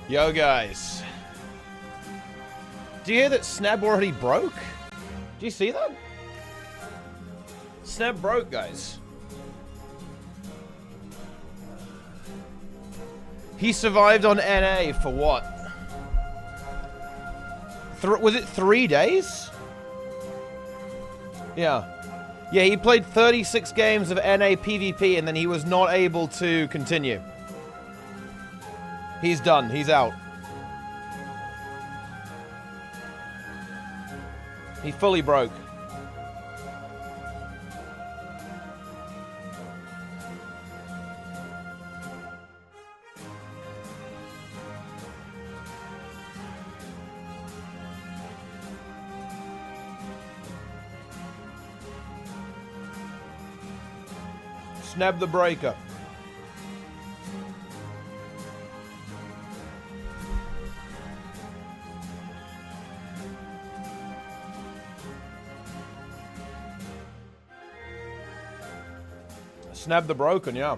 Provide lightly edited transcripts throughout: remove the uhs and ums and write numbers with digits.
Yo, guys. Do you hear that Sneb already broke? Do you see that? Sneb broke, guys. He survived on NA for what? Was it 3 days? Yeah. Yeah, he played 36 games of NA PvP and then he was not able to continue. He's done. He's out. He fully broke. Sneb the breaker. Sneb the broken, yeah.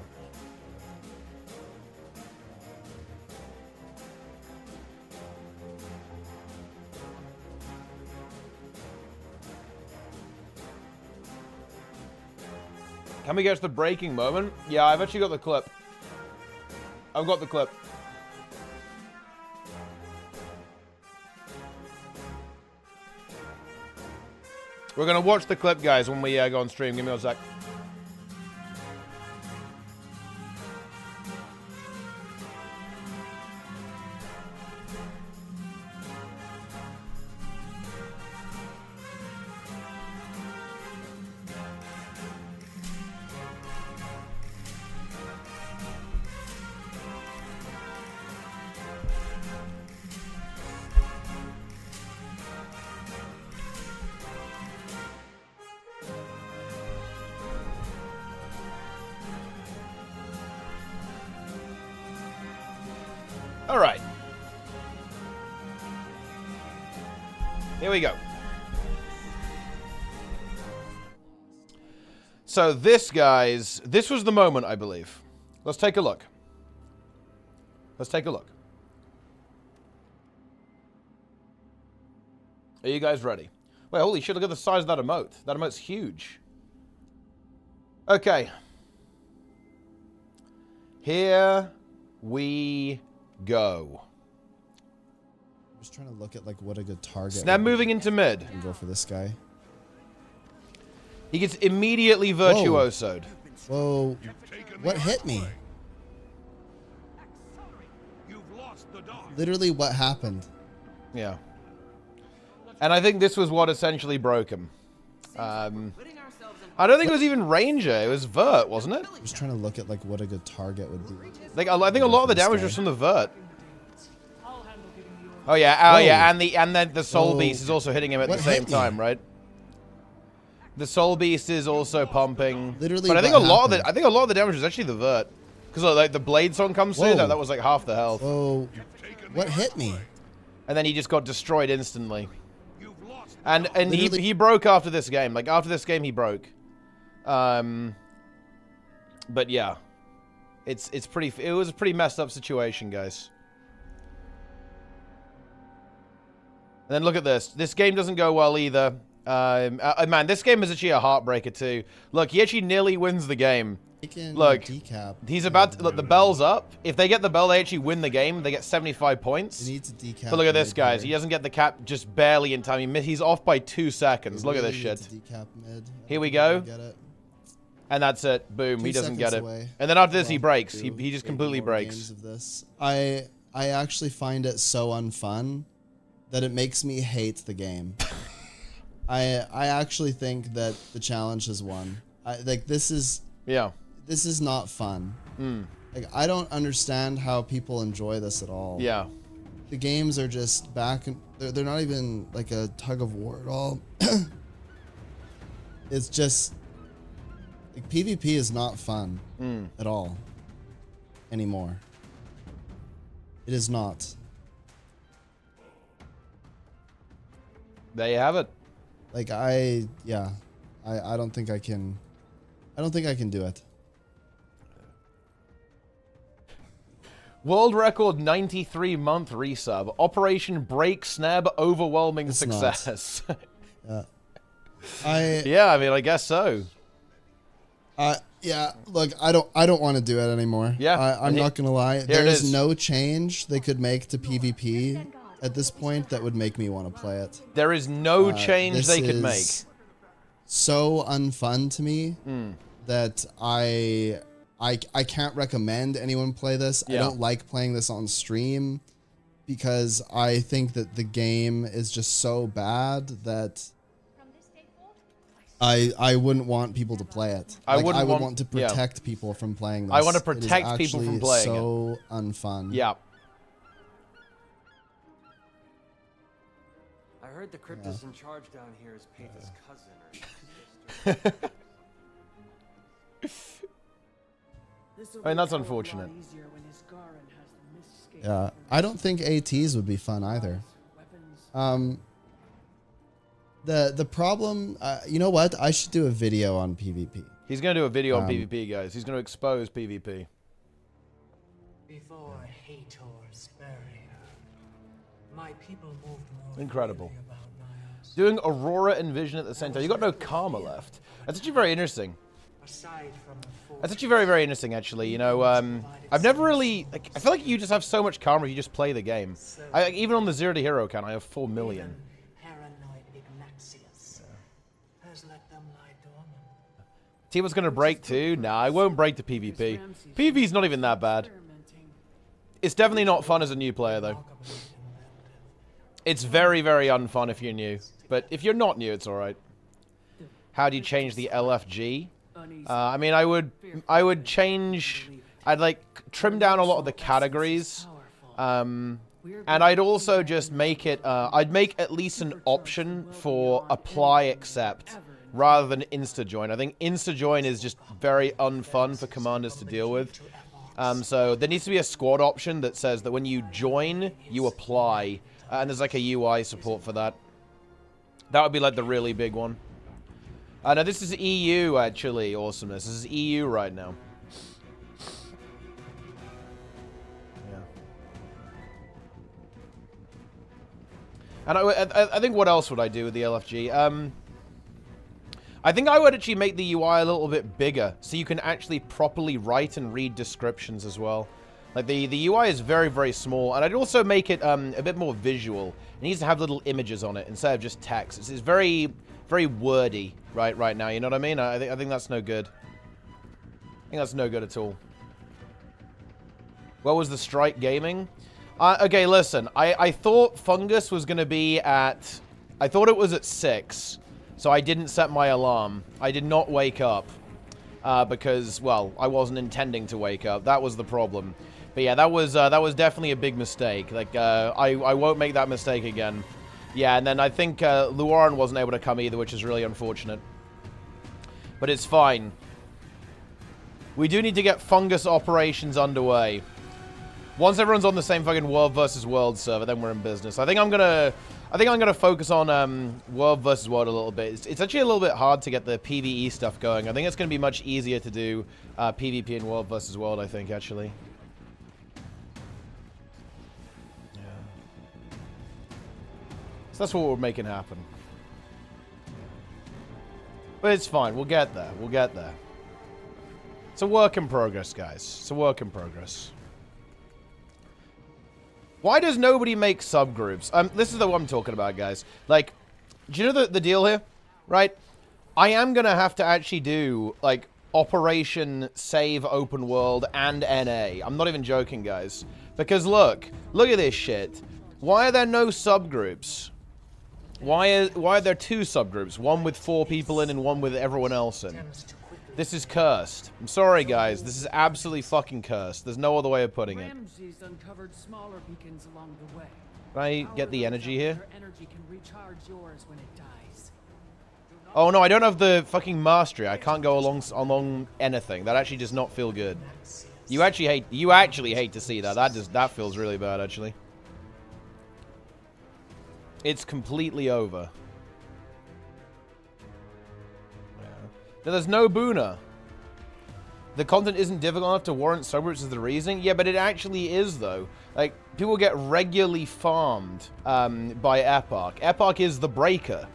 Can we get to the breaking moment? Yeah, I've actually got the clip. I've got the clip. We're gonna watch the clip, guys, when we go on stream. Give me 1 sec. All right. Here we go. So this, guys, this was the moment, I believe. Let's take a look. Let's take a look. Are you guys ready? Wait, holy shit, look at the size of that emote. That emote's huge. Okay. Here we go. I'm just trying to look at like what a good target. Sneb moving into mid. And go for this guy. He gets immediately virtuosoed. Whoa. What hit me? Literally what happened? Yeah. And I think this was what essentially broke him. I don't think it was even Ranger. It was Vert, wasn't it? I'm just trying to look at like what a good target would be. Like, I think a lot of the damage was from the Vert. Oh yeah, yeah, and then the Soul Beast is also hitting him at the same time, right? The Soul Beast is also pumping. Literally, but I think a lot of the damage was actually the Vert, because like the Blade song comes through, that was like half the health. Oh, what hit me? And then he just got destroyed instantly. And he broke after this game. Like after this game, he broke. But yeah, it was a pretty messed up situation, guys. And then look at this. This game doesn't go well either. Man, this game is actually a heartbreaker too. Look, he actually nearly wins the game. Look, he's about to, look, the bell's up. If they get the bell, they actually win the game. They get 75 points. He needs a decap. But look at this, guys. He doesn't get the cap just barely in time. He's off by 2 seconds. Look at this shit. Here we go. And that's it. Boom. He doesn't get it. And then after this, he breaks. He just completely breaks. I actually find it so unfun that it makes me hate the game. I actually think that the challenge has won. Like this is not fun. Like I don't understand how people enjoy this at all. Yeah. The games are just back and they're not even like a tug of war at all. It's just like PvP is not fun at all anymore. It is not. There you have it. Like I don't think I can do it. World record 93-month resub. Operation Break Sneb overwhelming success. Yeah, I mean, I guess so. Yeah, look, I don't want to do it anymore. Yeah. I'm not gonna lie. Here There's no change they could make to PvP at this point that would make me want to play it. There is no change they could make. So unfun to me that I can't recommend anyone play this. Yeah. I don't like playing this on stream because I think that the game is just so bad that I wouldn't want people to play it. I would wouldn't want to protect people from playing this. I want to protect people from playing it. So unfun. Yeah. I heard the cryptist in charge down here is Peter's cousin or sister. I mean, that's unfortunate. Yeah, I don't think ATs would be fun either. The problem, you know what? I should do a video on PvP. He's going to do a video on PvP, guys. He's going to expose PvP. Before Hator's barrier, my people moved more Incredible. about Nyos. Doing Aurora and Vision at the same time. You got no karma left. That's actually very interesting. Aside from the That's actually very, very interesting, actually. You know, I've never really... Like, I feel like you just have so much karma if you just play the game. Even on the Zero to Hero account, I have 4 million. has let them lie dormant. Tiwa's going to break too? Nah, I won't break the PvP. PvP's not even that bad. It's definitely not fun as a new player, though. It's very, very unfun if you're new. But if you're not new, it's alright. How do you change the LFG? I mean, I would change... I'd, like, trim down a lot of the categories. And I'd also just make it... I'd make at least an option for apply accept rather than insta-join. I think insta-join is just very unfun for commanders to deal with. So there needs to be a squad option that says that when you join, you apply. And there's like a UI support for that. That would be like the really big one. No, this is EU, actually. Awesomeness. This is EU right now. Yeah. And I think what else would I do with the LFG? I think I would actually make the UI a little bit bigger so you can actually properly write and read descriptions as well. Like, the UI is very, very small. And I'd also make it a bit more visual. It needs to have little images on it instead of just text. It's very, very wordy right now. You know what I mean? I think that's no good. I think that's no good at all. What was the Strike Gaming? Okay, listen. I thought Fungus was going to be at... I thought it was at 6. So I didn't set my alarm. I did not wake up. Because, well, I wasn't intending to wake up. That was the problem. But yeah, that was definitely a big mistake. Like, I won't make that mistake again. Yeah, and then I think Luaran wasn't able to come either, which is really unfortunate. But it's fine. We do need to get Fungus operations underway. Once everyone's on the same fucking World versus World server, then we're in business. I think I'm gonna focus on World versus World a little bit. It's actually a little bit hard to get the PvE stuff going. I think it's gonna be much easier to do PvP in World versus World. I think actually. Yeah. So that's what we're making happen. But it's fine. We'll get there. We'll get there. It's a work in progress, guys. It's a work in progress. Why does nobody make subgroups? This is the one I'm talking about, guys. Like, do you know the deal here? Right? I am going to have to actually do, like, Operation Save Open World and NA. I'm not even joking, guys. Because look at this shit. Why are there no subgroups? Why are there 2 subgroups? One with 4 people in and one with everyone else in. This is cursed. I'm sorry, guys. This is absolutely fucking cursed. There's no other way of putting it. Uncovered smaller beacons along the way. Can I get the energy here? Your energy can recharge yours when it dies. Oh no, I don't have the fucking mastery. I can't go along anything. That actually does not feel good. You actually hate to see that. That feels really bad, actually. It's completely over. No, there's no Boona. the content isn't difficult enough to warrant subgroups is the reason. Yeah, but it actually is, though. Like, people get regularly farmed by Epoch. Epoch is the breaker.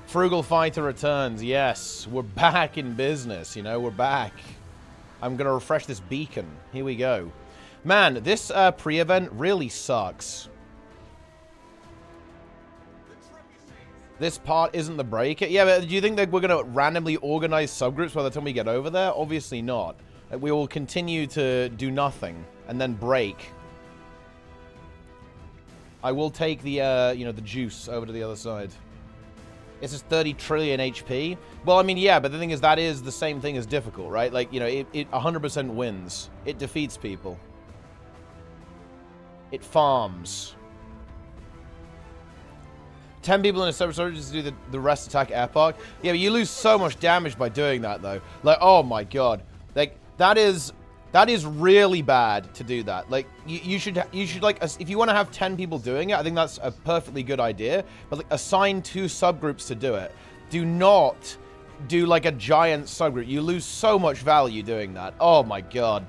Frugal Fighter returns. Yes, we're back in business, you know, we're back. I'm going to refresh this beacon. Here we go. Man, this pre-event really sucks. This part isn't the breaker. Yeah, but do you think that we're going to randomly organize subgroups by the time we get over there? Obviously not. Like, we will continue to do nothing and then break. I will take the, you know, the juice over to the other side. It's just 30 trillion HP. Well, I mean, yeah, but the thing is, that is the same thing as difficult, right? Like, you know, it 100% wins. It defeats people. It farms. 10 people in a separate storage to do the rest attack Epoch. Yeah, but you lose so much damage by doing that, though. Like, oh my god. Like, that is really bad to do that. Like, you should like, if you want to have 10 people doing it, I think that's a perfectly good idea. But like, assign 2 subgroups to do it. Do not do like a giant subgroup. You lose so much value doing that. Oh my god.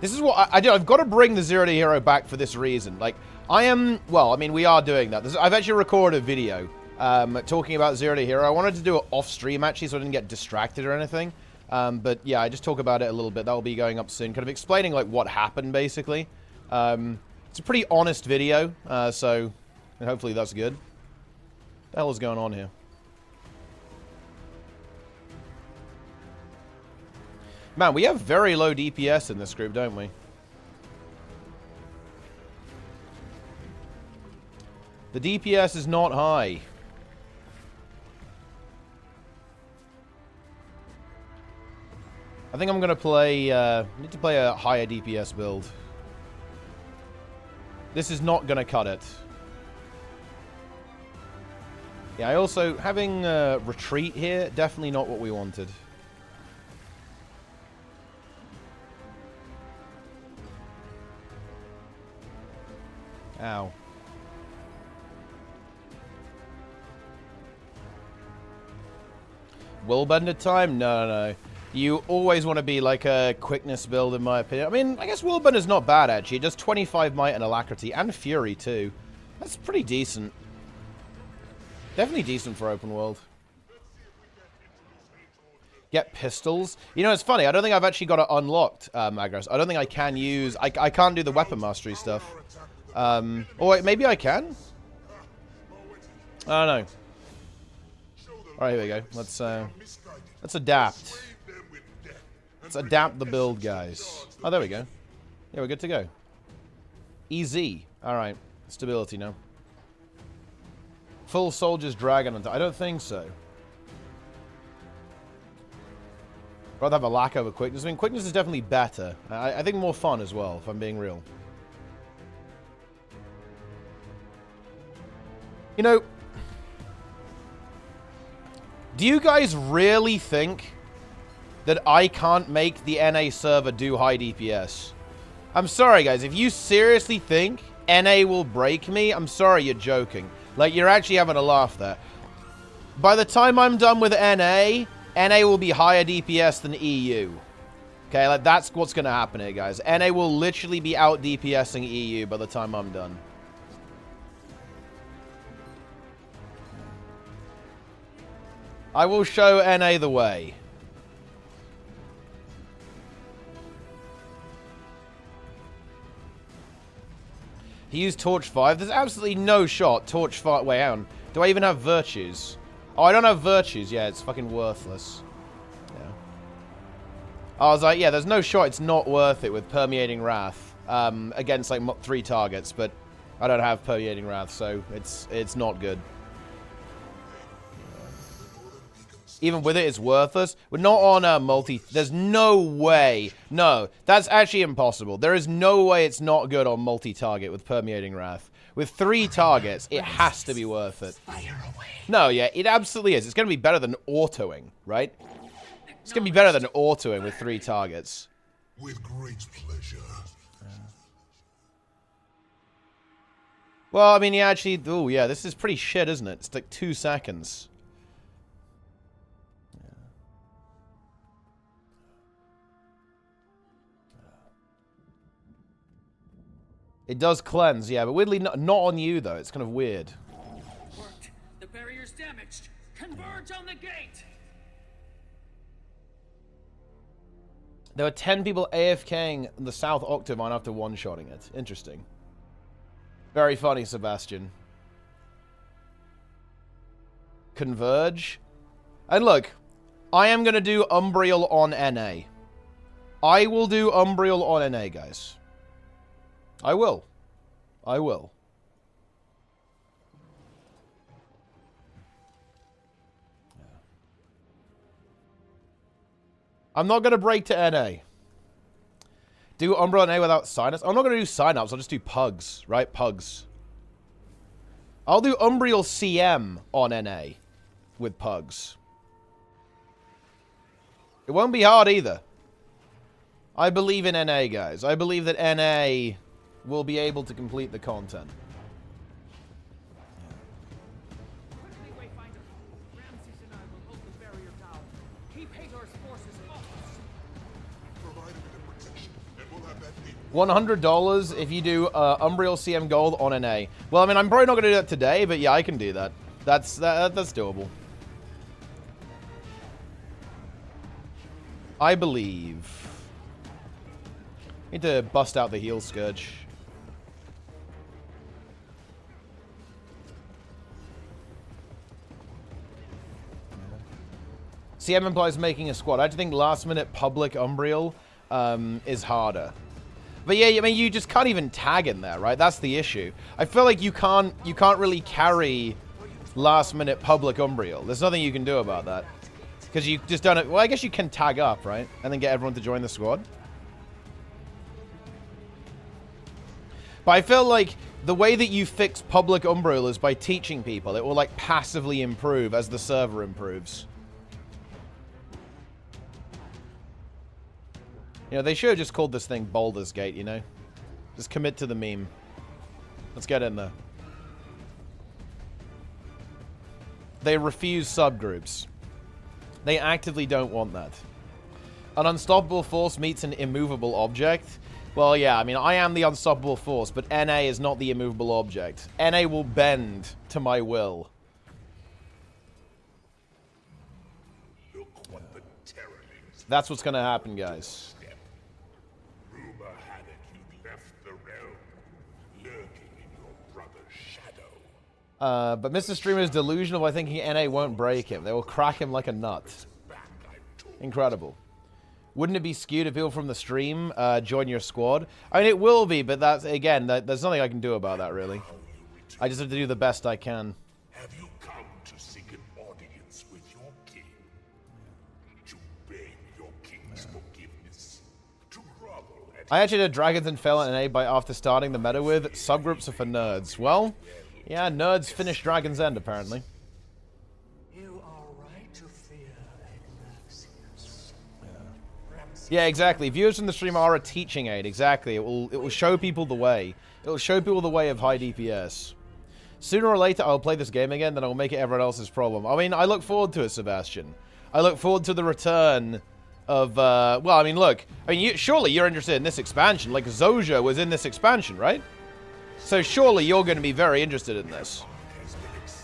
This is what I do. I've got to bring the Zero to Hero back for this reason. Like, well, I mean, we are doing that. I've actually recorded a video talking about Zero to Hero. I wanted to do it off stream, actually, so I didn't get distracted or anything. But yeah, I just talk about it a little bit. That'll be going up soon. Kind of explaining, like, what happened, basically. It's a pretty honest video, so hopefully that's good. What the hell is going on here? Man, we have very low DPS in this group, don't we? The DPS is not high. I think I'm gonna play, need to play a higher DPS build. This is not gonna cut it. Yeah, I also, having retreat here, definitely not what we wanted. Ow. Willbender time? No. You always want to be like a quickness build, in my opinion. I mean, I guess Willbender's not bad, actually. It does 25 might and alacrity, and fury, too. That's pretty decent. Definitely decent for open world. Get pistols. You know, it's funny. I don't think I've actually got it unlocked, Magros. I don't think I can use... I can't do the weapon mastery stuff. Or wait, maybe I can? I don't know. Alright, here we go. Let's adapt. Let's adapt the build, guys. Oh, there we go. Yeah, we're good to go. Easy. Alright. Stability now. Full Soldier's Dragon. I don't think so. Rather have a lack over quickness. I mean, quickness is definitely better. I think more fun as well, if I'm being real. You know, do you guys really think that I can't make the NA server do high DPS? I'm sorry, guys. If you seriously think NA will break me, I'm sorry, you're joking. Like, you're actually having a laugh there. By the time I'm done with NA will be higher DPS than EU. Okay, like, that's what's going to happen here, guys. NA will literally be out DPSing EU by the time I'm done. I will show NA the way. He used Torch 5. There's absolutely no shot. Torch 5. Wait, hang on. Do I even have virtues? Oh, I don't have virtues. Yeah, it's fucking worthless. Yeah. I was like, yeah, there's no shot. It's not worth it with Permeating Wrath against like 3 targets, but I don't have Permeating Wrath, so it's not good. Even with it, it's worthless. We're not on multi... There's no way. No, that's actually impossible. There is no way it's not good on multi-target with Permeating Wrath. With 3 targets, it has to be worth it. No, yeah, it absolutely is. It's going to be better than autoing, right? It's going to be better than autoing with 3 targets. With great pleasure. Well, I mean, he actually... Oh, yeah, this is pretty shit, isn't it? It's like 2 seconds. It does cleanse, yeah, but weirdly not on you, though. It's kind of weird. Worked. The barrier's damaged. Converge on the gate. There were 10 people AFKing the South Octavine after one-shotting it. Interesting. Very funny, Sebastian. Converge. And look, I am going to do Umbral on NA. I will do Umbral on NA, guys. I will. I will. I'm not going to break to NA. Do Umbral NA without signups? I'm not going to do signups. I'll just do pugs, right? Pugs. I'll do Umbral CM on NA with pugs. It won't be hard either. I believe in NA, guys. I believe that NA will be able to complete the content. Quickly wayfind him. Ramses and I will hold the barrier down. Keep Hator's forces off us. $100 if you do Umbral CM Gold on NA. Well, I mean, I'm probably not going to do that today, but yeah, I can do that. That's doable. I believe. Need to bust out the heal Scourge. CM implies making a squad. I actually think last minute public Umbral is harder. But yeah, I mean, you just can't even tag in there, right? That's the issue. I feel like you can't really carry last minute public Umbral. There's nothing you can do about that. Because you just don't... Well, I guess you can tag up, right? And then get everyone to join the squad. But I feel like the way that you fix public Umbral is by teaching people. It will, like, passively improve as the server improves. You know, they should have just called this thing Baldur's Gate, you know? Just commit to the meme. Let's get in there. They refuse subgroups. They actively don't want that. An unstoppable force meets an immovable object. Well, yeah, I mean, I am the unstoppable force, but NA is not the immovable object. NA will bend to my will. That's what's going to happen, guys. Rumor had it you'd left the realm, lurking in your brother's shadow. But Mr. Streamer is delusional by thinking NA won't break him. They will crack him like a nut. Incredible. Wouldn't it be skewed if people from the stream join your squad? I mean, it will be, but that's, again, there's nothing I can do about that, really. I just have to do the best I can. Have you come to seek an audience with your king? To beg your king's forgiveness? To grovel at I actually did Dragons and fell at NA by after starting the meta with subgroups are for nerds. Well, yeah, nerds finish Dragon's End, apparently. You are right to fear Ignacius. Yeah, exactly. Viewers from the stream are a teaching aid. Exactly. It will show people the way. It will show people the way of high DPS. Sooner or later, I'll play this game again, then I'll make it everyone else's problem. I mean, I look forward to it, Sebastian. I look forward to the return of, well, I mean, look. I mean, surely you're interested in this expansion. Like, Zoja was in this expansion, right? So surely you're going to be very interested in this.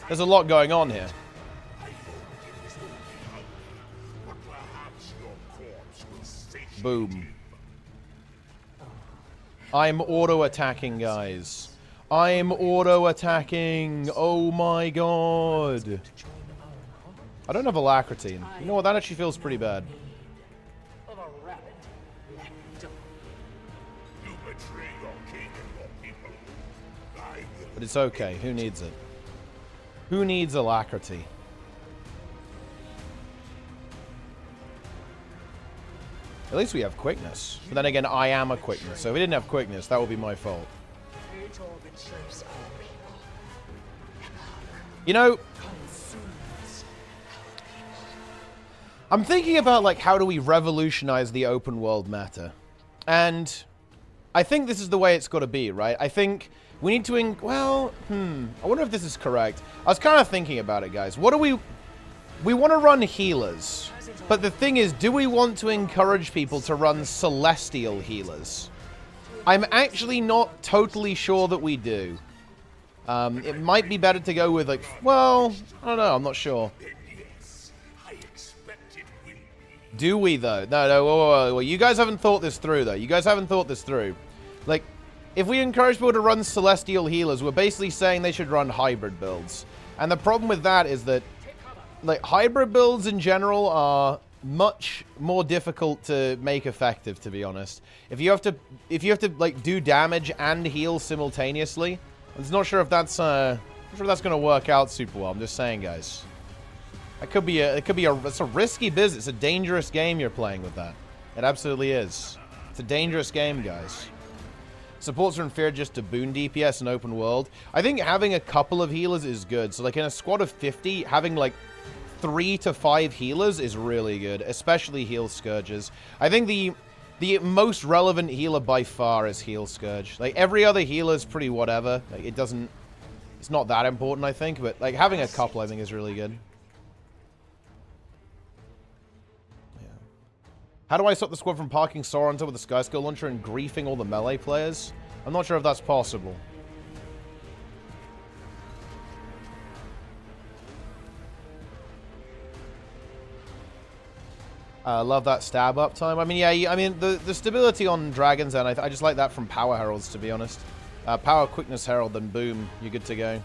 There's a lot going on here. Boom. I'm auto-attacking, guys. I'm auto-attacking. Oh my god. I don't have alacrity. You know what? That actually feels pretty bad. Of a rabbit left. you betray your king and your people. I will But it's okay. Who needs it? Who needs alacrity? At least we have quickness. But then again, I am a quickness. So if we didn't have quickness, that would be my fault. Hator betrays our people. You know, Consumes. I'm thinking about, like, how do we revolutionize the open world meta? And I think this is the way it's got to be, right? I think We need to, well, I wonder if this is correct. I was kind of thinking about it, guys. What do we want to run healers. But the thing is, do we want to encourage people to run celestial healers? I'm actually not totally sure that we do. It might be better to go with, like, well, I don't know, I'm not sure. Do we, though? No, whoa. You guys haven't thought this through, though. You guys haven't thought this through. Like, if we encourage people to run celestial healers, we're basically saying they should run hybrid builds. And the problem with that is that, like, hybrid builds in general are much more difficult to make effective, to be honest. If you have to like do damage and heal simultaneously, I'm not sure if that's going to work out super well. I'm just saying, guys. It's a risky business. It's a dangerous game you're playing with that. It absolutely is. It's a dangerous game, guys. Supports are inferior just to boon DPS in open world. I think having a couple of healers is good. So, like, in a squad of 50, having, like, 3 to 5 healers is really good, especially heal Scourges. I think the most relevant healer by far is heal Scourge. Like, every other healer is pretty whatever. Like, it's not that important, I think, but, like, having a couple, I think, is really good. How do I stop the squad from parking Sora on top of the Sky Skill Launcher and griefing all the melee players? I'm not sure if that's possible. I love that stab up time. I mean, yeah, I mean, the stability on Dragon's Den, I just like that from Power Heralds, to be honest. Power Quickness Herald, then boom, you're good to go.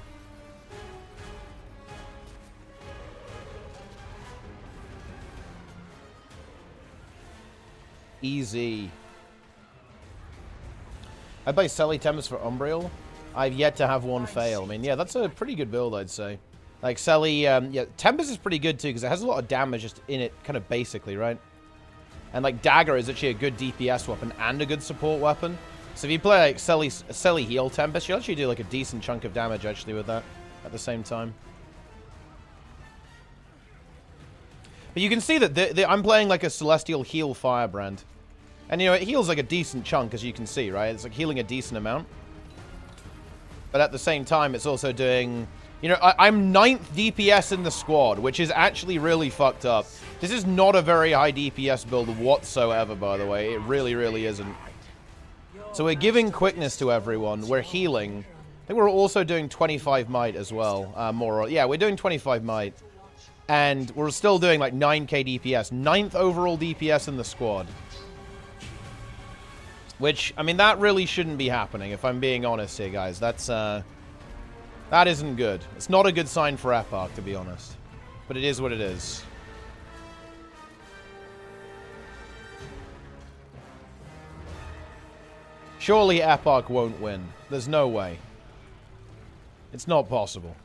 Easy. I play Selly Tempest for Umbral. I've yet to have one fail. I mean, yeah, that's a pretty good build, I'd say. Like, Selly, yeah, Tempest is pretty good, too, because it has a lot of damage just in it, kind of basically, right? And, like, Dagger is actually a good DPS weapon and a good support weapon. So if you play, like, Selly Heal Tempest, you'll actually do, like, a decent chunk of damage, actually, with that at the same time. But you can see that I'm playing, like, a Celestial Heal Firebrand. And, you know, it heals, like, a decent chunk, as you can see, right? It's, like, healing a decent amount. But at the same time, it's also doing... You know, I'm 9th DPS in the squad, which is actually really fucked up. This is not a very high DPS build whatsoever, by the way. It really, really isn't. So we're giving quickness to everyone. We're healing. I think we're also doing 25 might as well. Yeah, we're doing 25 might. And we're still doing, like, 9k DPS. 9th overall DPS in the squad. Which, I mean, that really shouldn't be happening, if I'm being honest here, guys. That isn't good. It's not a good sign for Epoch, to be honest. But it is what it is. Surely Epoch won't win. There's no way. It's not possible.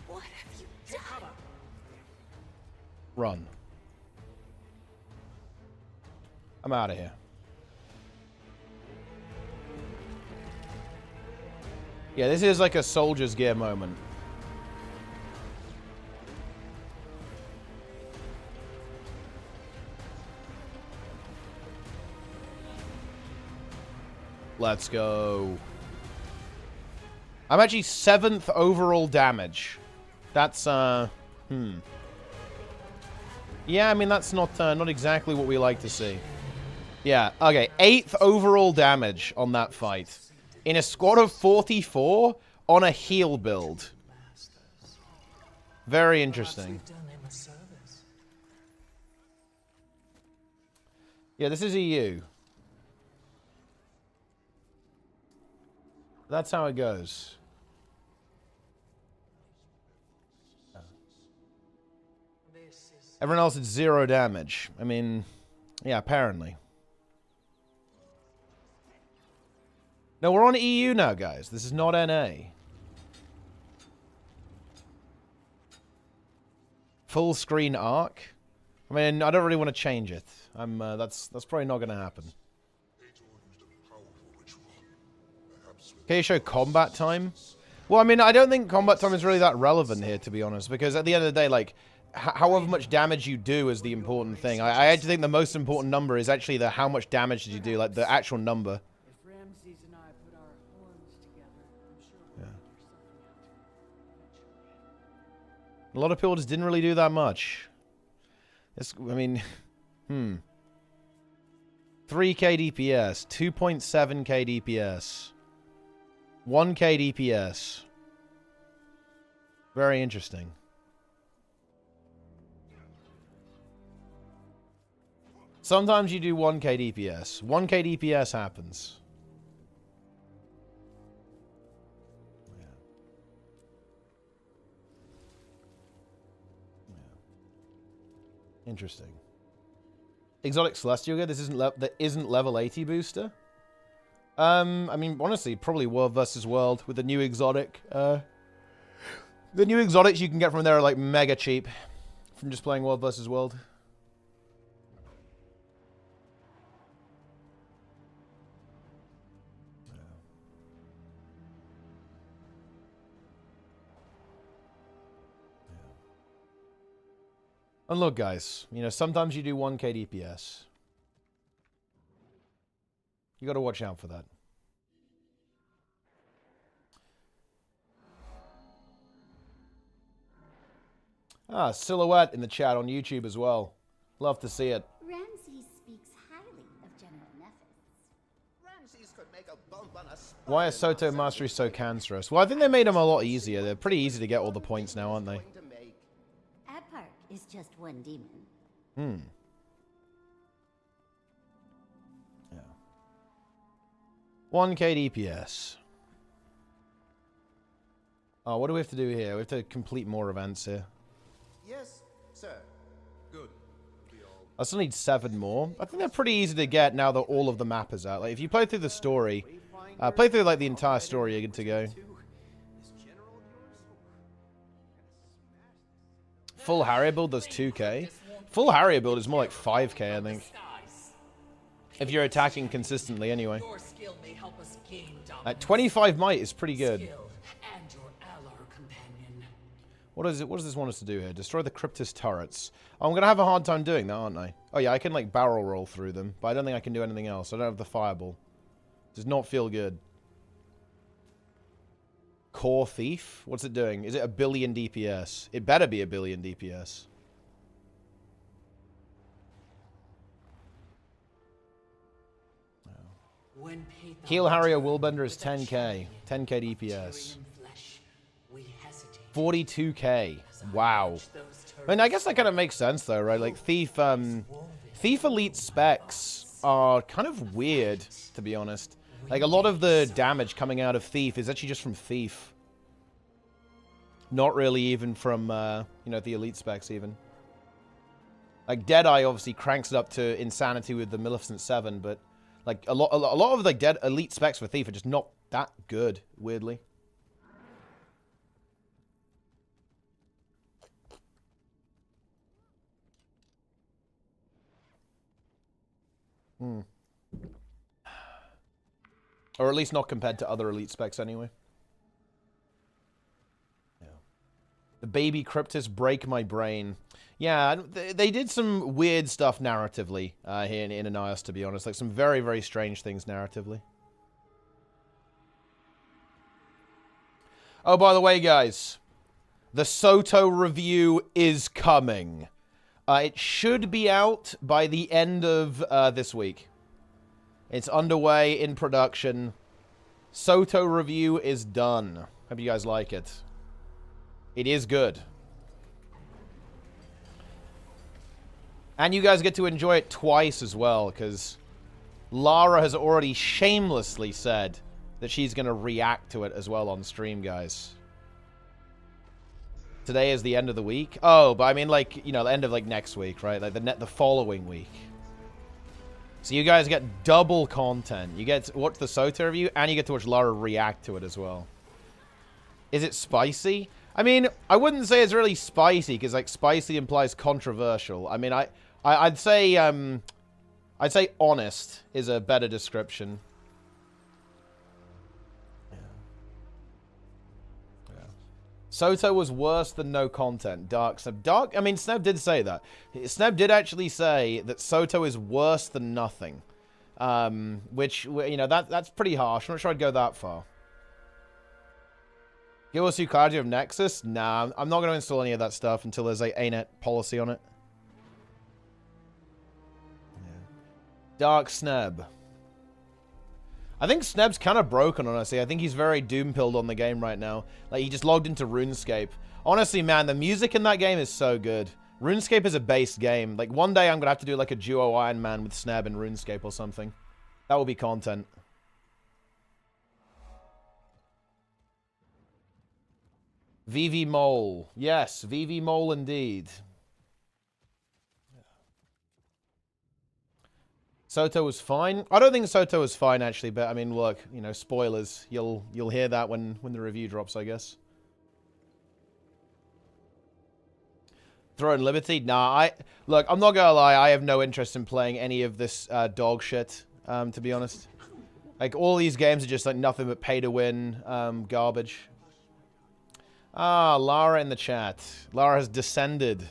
What have you done? Run. I'm out of here. Yeah, this is like a soldier's gear moment. Let's go. I'm actually 7th overall damage. That's, Yeah, I mean, that's not exactly what we like to see. Yeah, okay. 8th overall damage on that fight. In a squad of 44 on a heal build. Very interesting. Yeah, this is EU. That's how it goes. Everyone else is 0 damage. I mean, yeah, apparently. No, we're on EU now, guys. This is not NA. Full screen arc. I mean, I don't really want to change it. That's probably not going to happen. Can you show combat time? Well, I mean, I don't think combat time is really that relevant here, to be honest, because at the end of the day, like, however much damage you do is the important thing. I actually think the most important number is actually the how much damage did you do, like the actual number. If Ramses and I put our horns together, I'm sure we'll figure something out. A lot of people just didn't really do that much. This, I mean, 3k DPS, 2.7k DPS, 1k DPS. Very interesting. Sometimes you do 1k DPS. 1k DPS happens. Yeah. Yeah. Interesting. Exotic Celestial Gear. This isn't level 80 booster. I mean, honestly, probably World versus World with the new exotic. The new exotics you can get from there are like mega cheap from just playing World versus World. And look, guys, you know, sometimes you do 1k DPS. You gotta watch out for that. Ah, Silhouette in the chat on YouTube as well. Love to see it. Ramses speaks highly of General Nephis. Ramses could make a bump on a Why is SoTo Mastery so cancerous? Well, I think they made them a lot easier. They're pretty easy to get all the points now, aren't they? Adpark is just one demon. Hmm. Yeah. 1k DPS. Oh, what do we have to do here? We have to complete more events here. Yes, sir. Good. I still need 7 more. I think they're pretty easy to get now that all of the map is out. Like, if you play through the story, play through like the entire story, you're good to go. Full Harrier build does 2k. Full Harrier build is more like 5k, I think. If you're attacking consistently, anyway. At 25 might is pretty good. What is it? What does this want us to do here? Destroy the Cryptus turrets. Oh, I'm going to have a hard time doing that, aren't I? Oh, yeah, I can, like, barrel roll through them. But I don't think I can do anything else. I don't have the fireball. Does not feel good. Core Thief? What's it doing? Is it 1 billion DPS? It better be 1 billion DPS. Heal Harrier Willbender is 10k. 10k DPS. 42k. Wow. I mean, I guess that kind of makes sense, though, right? Like, Thief Elite specs are kind of weird, to be honest. Like, a lot of the damage coming out of Thief is actually just from Thief. Not really even from, you know, the Elite specs, even. Like, Deadeye obviously cranks it up to insanity with the Maleficent 7, but, like, a lot of, like, Elite specs for Thief are just not that good, weirdly. Or at least not compared to other Elite specs, anyway. Yeah. The baby Cryptus break my brain. Yeah, they did some weird stuff narratively here in Ananias, to be honest. Like, some very, very strange things narratively. Oh, by the way, guys. The SoTo review is coming. It should be out by the end of this week. It's underway in production. SoTo review is done. Hope you guys like it. It is good. And you guys get to enjoy it twice as well, because Lara has already shamelessly said that she's going to react to it as well on stream, guys. Today is the end of the week. Oh, but I mean, like, you know, the end of, like, next week, right? Like, the following week. So you guys get double content. You get to watch the SoTo review, and you get to watch Lara react to it as well. Is it spicy? I mean, I wouldn't say it's really spicy, because, like, spicy implies controversial. I mean, I'd say honest is a better description. SoTo was worse than no content. I mean, Sneb did say that. Sneb did actually say that SoTo is worse than nothing. Which, you know, that's pretty harsh. I'm not sure I'd go that far. gw2 Clarity of Nexus? Nah, I'm not going to install any of that stuff until there's a ArenaNet policy on it. Yeah. Dark Sneb. I think Sneb's kind of broken, honestly. I think he's very doom-pilled on the game right now. Like, he just logged into RuneScape. Honestly, man, the music in that game is so good. RuneScape is a based game. Like, one day I'm going to have to do, like, a duo Iron Man with Sneb and RuneScape or something. That will be content. VV Mole. Yes, VV Mole indeed. SoTo was fine. I don't think SoTo was fine, actually, but, I mean, look, you know, spoilers. You'll hear that when the review drops, I guess. Throwing Liberty? Nah, look, I'm not gonna lie, I have no interest in playing any of this dog shit, to be honest. Like, all these games are just, like, nothing but pay-to-win garbage. Ah, Lara in the chat. Lara has descended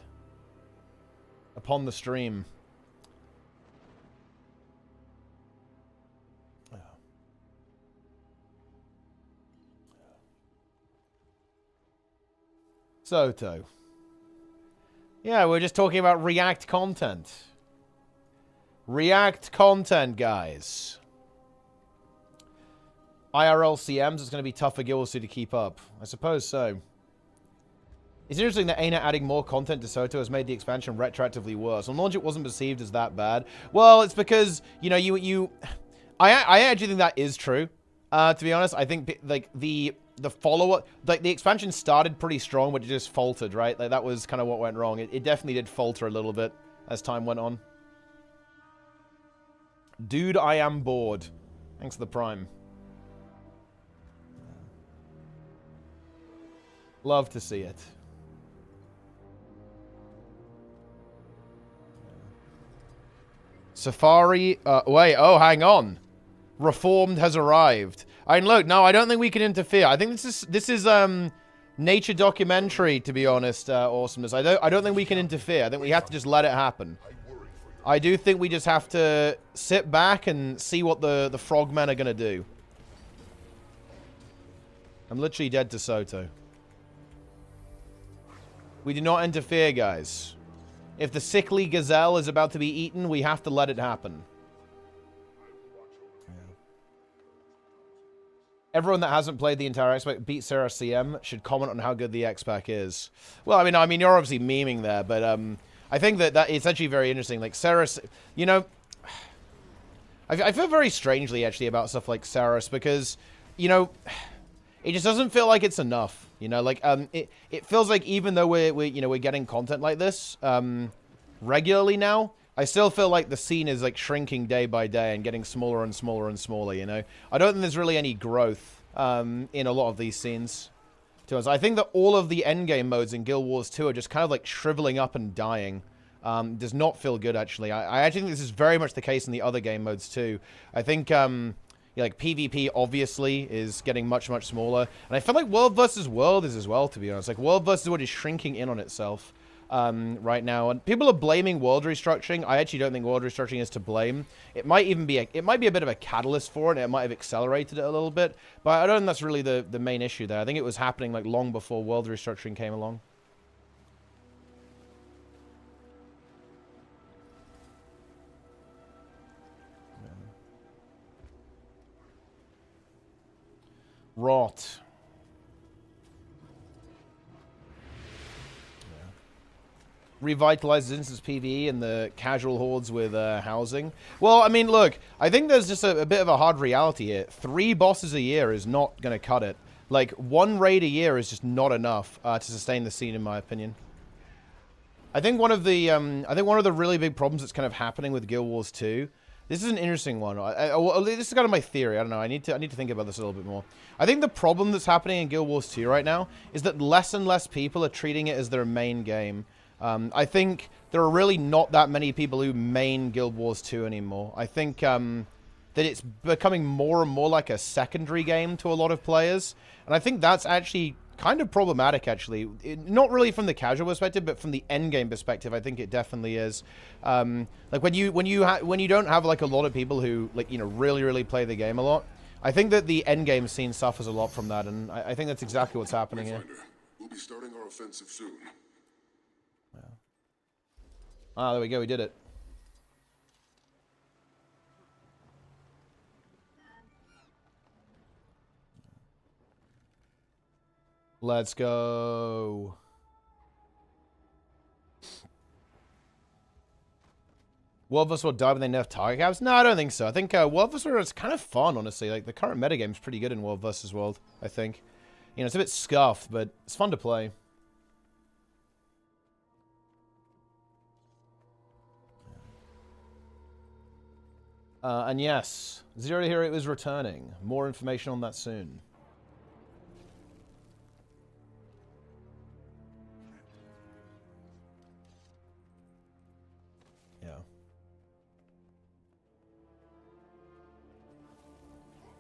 upon the stream. SoTo. Yeah, we're just talking about React content. React content, guys. IRL CMs, it's going to be tough for gw2 to keep up. I suppose so. It's interesting that ArenaNet adding more content to SoTo has made the expansion retroactively worse. On launch, it wasn't perceived as that bad. Well, it's because, you know, I actually think that is true. To be honest, I think, like, the follow-up, like, the expansion started pretty strong, but it just faltered, right? Like, that was kind of what went wrong. It definitely did falter a little bit as time went on. Dude, I am bored. Thanks for the Prime. Love to see it. Safari, wait, oh, hang on. Reformed has arrived. I mean, look, no, I don't think we can interfere. I think this is nature documentary, to be honest, awesomeness. I don't think we can interfere. I think we have to just let it happen. I do think we just have to sit back and see what the frogmen are gonna do. I'm literally dead to SoTo. We do not interfere, guys. If the sickly gazelle is about to be eaten, we have to let it happen. Everyone that hasn't played the entire X-Pack Beat Sarah CM should comment on how good the X-Pack is. Well, I mean, you're obviously memeing there, but I think that it's actually very interesting. Like, Sarah, you know, I feel very strangely, actually, about stuff like Saras because, you know, it just doesn't feel like it's enough. You know, like, it feels like even though we're getting content like this regularly now, I still feel like the scene is, like, shrinking day by day and getting smaller and smaller and smaller, you know? I don't think there's really any growth in a lot of these scenes. To us, I think that all of the endgame modes in Guild Wars 2 are just kind of, like, shriveling up and dying. Does not feel good, actually. I actually think this is very much the case in the other game modes, too. I think, yeah, like, PvP, obviously, is getting much, much smaller. And I feel like World vs. World is as well, to be honest. Like, World vs. World is shrinking in on itself. Right now, and people are blaming world restructuring. I actually don't think world restructuring is to blame. It might even be it might be a bit of a catalyst for it, and it might have accelerated it a little bit, but I don't think that's really the main issue there. I think it was happening, like, long before world restructuring came along. Rot. Revitalizes instance PvE and the casual hordes with housing. Well, I mean, look, I think there's just a bit of a hard reality here. 3 bosses a year is not going to cut it. Like, 1 raid a year is just not enough to sustain the scene, in my opinion. I think one of the really big problems that's kind of happening with Guild Wars 2. This is an interesting one. This is kind of my theory. I don't know. I need to think about this a little bit more. I think the problem that's happening in Guild Wars 2 right now is that less and less people are treating it as their main game. I think there are really not that many people who main Guild Wars 2 anymore. I think that it's becoming more and more like a secondary game to a lot of players. And I think that's actually kind of problematic, actually. Not really from the casual perspective, but from the endgame perspective, I think it definitely is. Like when you don't have like a lot of people who like really play the game a lot, I think that the endgame scene suffers a lot from that, and I think that's exactly what's happening here. We'll be starting our offensive soon. Ah, there we go. We did it. Let's go. World vs. World die when they nerf target caps? No, I don't think so. I think World vs. World is kind of fun, honestly. Like, the current metagame is pretty good in World vs. World, I think. You know, it's a bit scuffed, but it's fun to play. And yes, Zero Hero is returning. More information on that soon.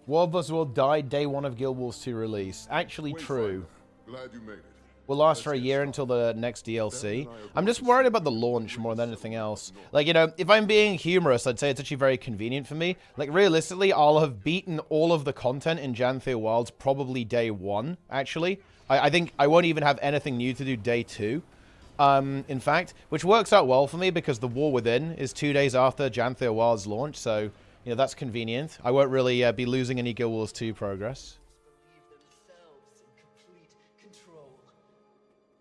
World vs. World died day one of Guild Wars 2 release. Actually true. Glad you made it. Will last for a year until the next DLC. I'm just worried about the launch more than anything else. Like, you know, if I'm being humorous, I'd say it's actually very convenient for me. Like, realistically, I'll have beaten all of the content in Janthea Wilds probably day one, actually. I think I won't even have anything new to do day two. In fact, which works out well for me because the War Within is 2 days after Janthea Wilds launch, so... You know, that's convenient. I won't really be losing any Guild Wars 2 progress. Believe themselves in complete control.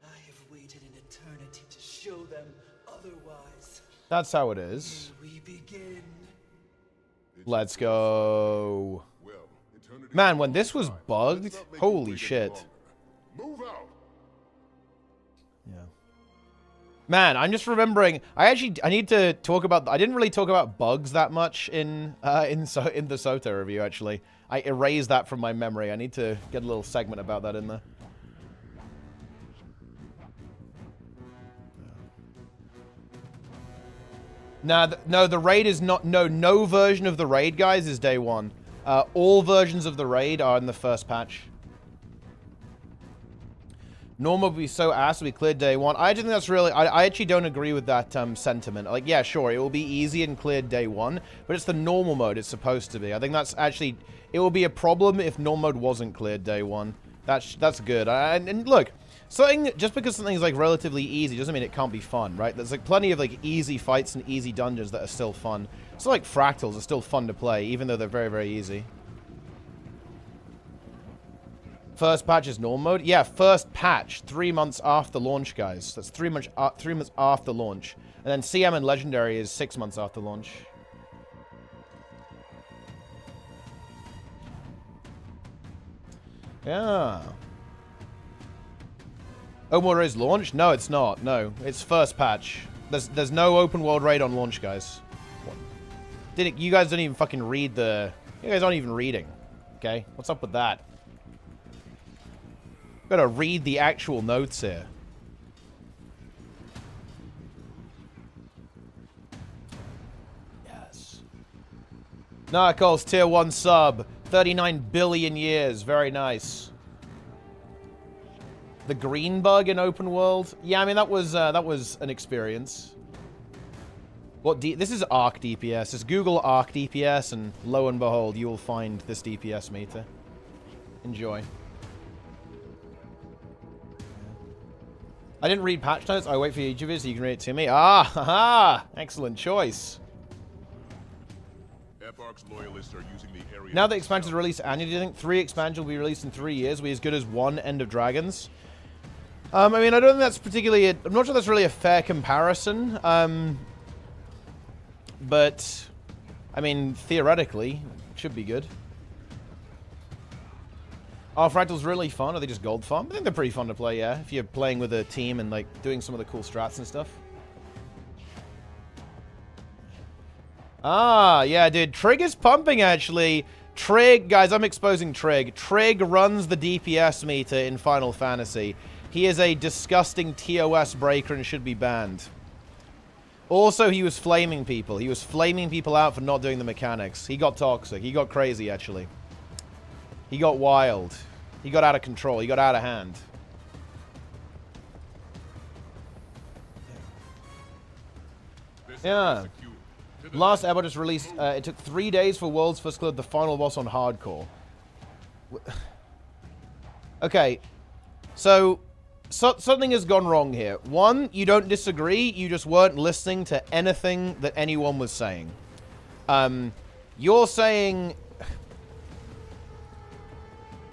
I have waited an eternity to show them otherwise. That's how it is. Here we begin. Let's go. Man, when this was bugged, holy shit. Move out. Yeah. Man, I'm just remembering. I need to talk about. I didn't really talk about bugs that much in the SoTo review. Actually, I erased that from my memory. I need to get a little segment about that in there. Nah, no, the raid is not. No version of the raid, guys, is day one. All versions of the raid are in the first patch. Normal would be so ass if we cleared day one. I actually think that's really... I actually don't agree with that sentiment. Like, yeah, sure, it will be easy and cleared day one, but it's the normal mode it's supposed to be. I think that's actually... It will be a problem if normal mode wasn't cleared day one. That's good. And look, just because something's, like, relatively easy doesn't mean it can't be fun, right? There's, like, plenty of, like, easy fights and easy dungeons that are still fun. So, like, Fractals are still fun to play, even though they're very, very easy. First patch is normal mode? Yeah, first patch, 3 months after launch, guys. That's 3 months after launch. And then CM and Legendary is 6 months after launch. Yeah. Open world raid is launched? No, it's not. No, it's first patch. There's no open world raid on launch, guys. What? You guys don't even fucking read the... You guys aren't even reading. Okay? What's up with that? Gotta read the actual notes here. Yes. Narcos tier 1 sub. 39 billion years. Very nice. The green bug in open world? Yeah, I mean that was an experience. This is Arc DPS. Just Google Arc DPS and lo and behold, you will find this DPS meter. Enjoy. I didn't read patch notes. I wait for each of you so you can read it to me. Ah, haha! Excellent choice. Loyalists are using the area. Now that expansions are released annually, do you think 3 expansions will be released in 3 years? Will be as good as 1 End of Dragons? I mean, I don't think that's particularly... I'm not sure that's really a fair comparison. But, I mean, theoretically, it should be good. Are Fractals really fun? Are they just gold farm? I think they're pretty fun to play, yeah. If you're playing with a team and, like, doing some of the cool strats and stuff. Ah, yeah, dude. Trig is pumping, actually. Trig, guys, I'm exposing Trig. Trig runs the DPS meter in Final Fantasy. He is a disgusting TOS breaker and should be banned. Also, he was flaming people. He was flaming people out for not doing the mechanics. He got toxic. He got crazy, actually. He got wild. He got out of control. He got out of hand. Yeah. Last ever just released, it took 3 days for World's First Club, the final boss on hardcore. Okay. So, something has gone wrong here. One, you don't disagree. You just weren't listening to anything that anyone was saying. You're saying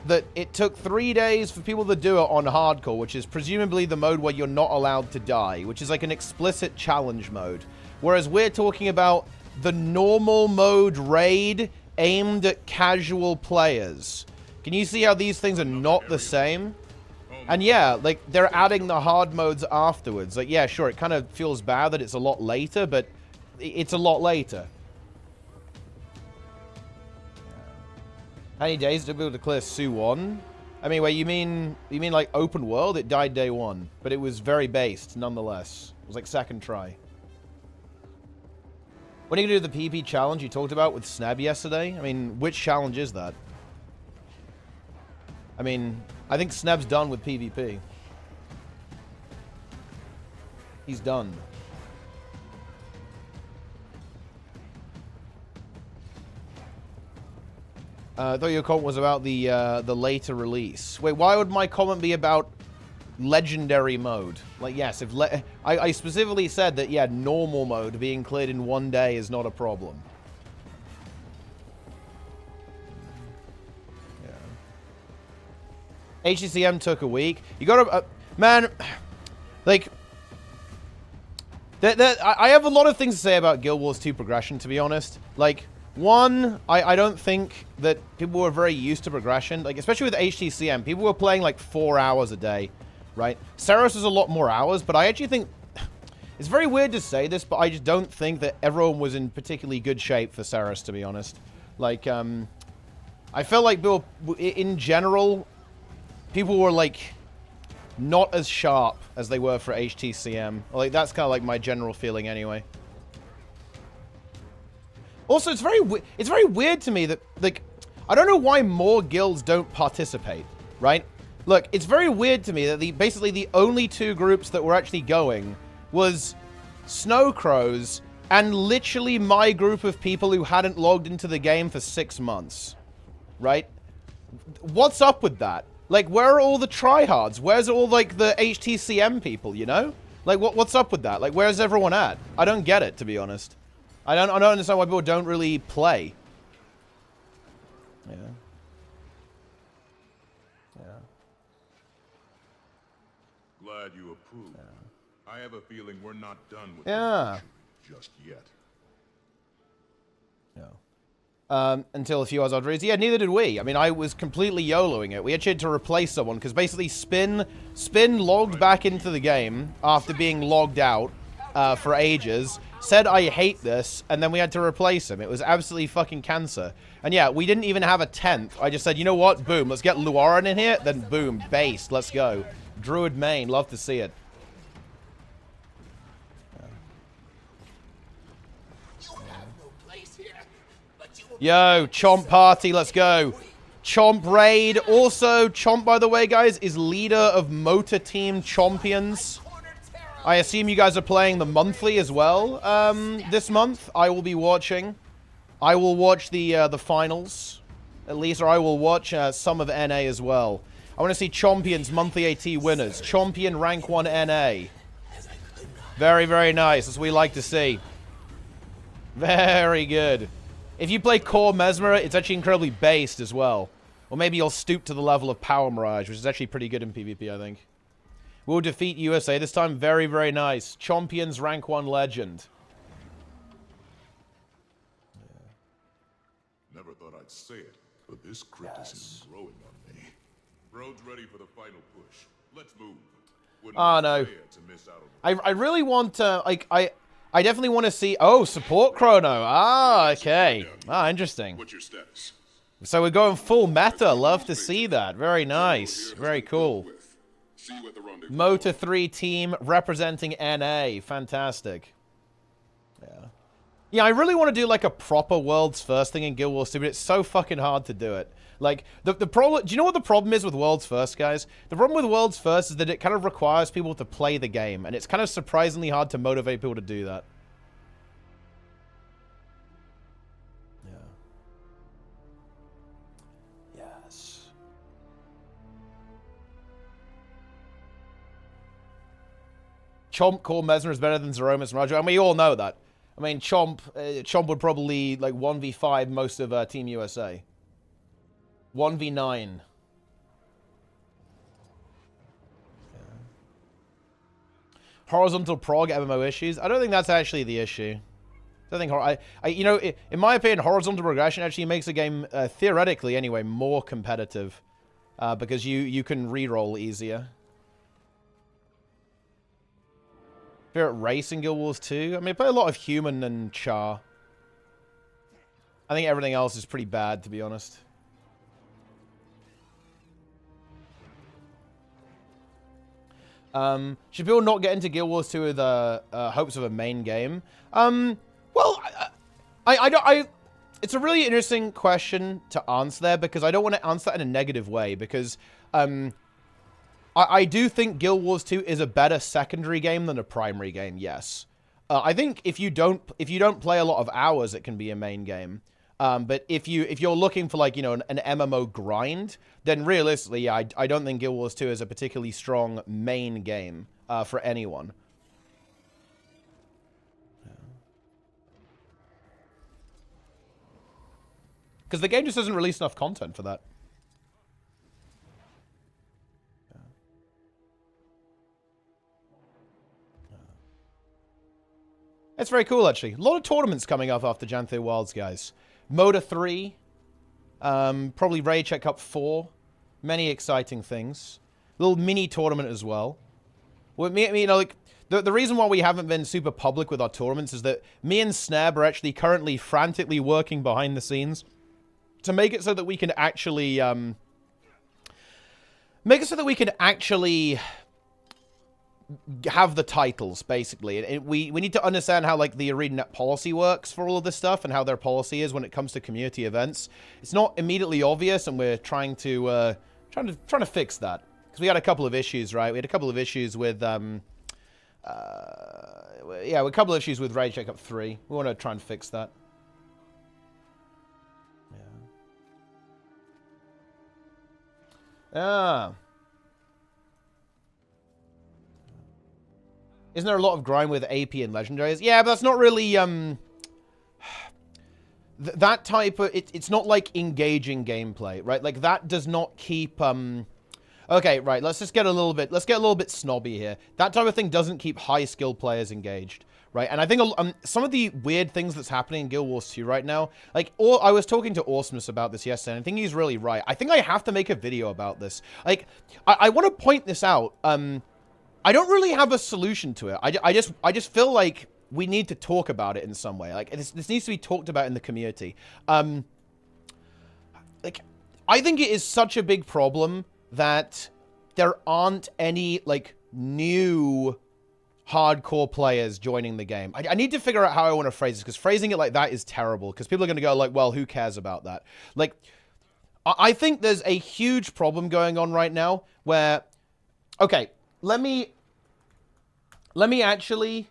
that it took 3 days for people to do it on hardcore, which is presumably the mode where you're not allowed to die, which is like an explicit challenge mode. Whereas we're talking about the normal mode raid aimed at casual players. Can you see how these things are not the same? And yeah, like, they're adding the hard modes afterwards. Like, yeah, sure, it kind of feels bad that it's a lot later, but it's a lot later. How many days to be able to clear Sue 1? I mean, wait, you mean like open world? It died day 1, but it was very based nonetheless. It was like second try. When are you gonna do the PvP challenge you talked about with Sneb yesterday? I mean, which challenge is that? I mean, I think Sneb's done with PvP. He's done. I thought your comment was about the later release. Wait, why would my comment be about legendary mode? Like, yes, if I specifically said that, yeah, normal mode being cleared in 1 day is not a problem. Yeah. HCCM took a week. You gotta, man, like, I have a lot of things to say about Guild Wars 2 progression, to be honest. Like, one, I don't think that people were very used to progression. Like, especially with HTCM, people were playing like 4 hours a day, right? Saros is a lot more hours, but I actually think... It's very weird to say this, but I just don't think that everyone was in particularly good shape for Saros, to be honest. Like, I felt like people, in general, people were like not as sharp as they were for HTCM. Like, that's kind of like my general feeling anyway. Also, it's very weird to me that, like, I don't know why more guilds don't participate, right? Look, it's very weird to me that basically the only 2 groups that were actually going was Snow Crows and literally my group of people who hadn't logged into the game for 6 months, right? What's up with that? Like, where are all the tryhards? Where's all, like, the HTCM people, you know? Like, what's up with that? Like, where's everyone at? I don't get it, to be honest. I don't understand why people don't really play. Yeah. Yeah. Glad you approve. Yeah. I have a feeling we're not done with this just yet. Yeah. Until a few hours after. Yeah, neither did we. I mean, I was completely YOLOing it. We actually had to replace someone because basically Spin logged back into the game after being logged out for ages. Said, I hate this, and then we had to replace him. It was absolutely fucking cancer. And yeah, we didn't even have a 10th. I just said, you know what? Boom, let's get Luaran in here. Then boom, based. Let's go. Druid main. Love to see it. Yo, Chomp party. Let's go. Chomp raid. Also, Chomp, by the way, guys, is leader of Motor Team Champions. I assume you guys are playing the monthly as well this month. I will be watching. I will watch the finals, at least, or I will watch some of NA as well. I want to see Champions monthly AT winners. Champion rank 1 NA. Very, very nice. That's what we like to see. Very good. If you play Core Mesmer, it's actually incredibly based as well. Or maybe you'll stoop to the level of Power Mirage, which is actually pretty good in PvP, I think. We'll defeat USA this time. Very, very nice. Champions rank 1 legend. Yeah. Never thought I'd say it, but this criticism is growing on me. Road's ready for the final push. Let's move. Oh, no. I really want to, like, I definitely want to see... Oh, support Chrono. Ah, okay. Ah, interesting. What's your status? So we're going full meta. Love to see that. Very nice. Very cool. Motor 3 team representing NA. Fantastic. Yeah. Yeah, I really want to do like a proper world's first thing in Guild Wars 2, but it's so fucking hard to do it. Like, the problem... Do you know what the problem is with world's first, guys? The problem with world's first is that it kind of requires people to play the game, and it's kind of surprisingly hard to motivate people to do that. Yeah. Yes. Chomp called Mesmer is better than Zeromus and Roger, and we all know that. I mean, Chomp would probably, like, 1v5 most of Team USA. 1v9. Horizontal prog MMO issues? I don't think that's actually the issue. I think, you know, in my opinion, horizontal progression actually makes a game, theoretically anyway, more competitive. Because you can reroll easier. Favorite race in Guild Wars 2? I mean, I play a lot of human and char. I think everything else is pretty bad, to be honest. Should people not get into Guild Wars 2 with hopes of a main game? Well, it's a really interesting question to answer there, because I don't want to answer that in a negative way, because I do think Guild Wars 2 is a better secondary game than a primary game, yes. I think if you don't play a lot of hours, it can be a main game. But if you're looking for, like, you know, an MMO grind, then realistically, yeah, I don't think Guild Wars 2 is a particularly strong main game for anyone. Because the game just doesn't release enough content for that. It's very cool, actually. A lot of tournaments coming up after Jan 3 Wilds, guys. Moda 3. Probably Raid Check Cup 4. Many exciting things. Little mini tournament as well. Well, you know, like, the reason why we haven't been super public with our tournaments is that me and Snab are actually currently frantically working behind the scenes to make it so that we can actually, have the titles, basically. And we need to understand how, like, the ArenaNet policy works for all of this stuff, and how their policy is when it comes to community events. It's not immediately obvious, and we're trying to fix that, because we had a couple of issues, right? We had a couple of issues with a couple of issues with Raid Check Up 3. We want to try and fix that. Yeah. Isn't there a lot of grind with AP and legendaries? Yeah, but that's not really, that type of, it's not like engaging gameplay, right? Like, that does not keep, okay, right, let's get a little bit snobby here. That type of thing doesn't keep high-skilled players engaged, right? And I think some of the weird things that's happening in Guild Wars 2 right now, like, I was talking to Awesomeness about this yesterday, and I think he's really right. I think I have to make a video about this. Like, I want to point this out. I don't really have a solution to it. I just feel like we need to talk about it in some way. Like, this needs to be talked about in the community. Like, I think it is such a big problem that there aren't any, like, new hardcore players joining the game. I need to figure out how I want to phrase this, because phrasing it like that is terrible, because people are going to go like, well, who cares about that? Like, I think there's a huge problem going on right now where, okay, let me actually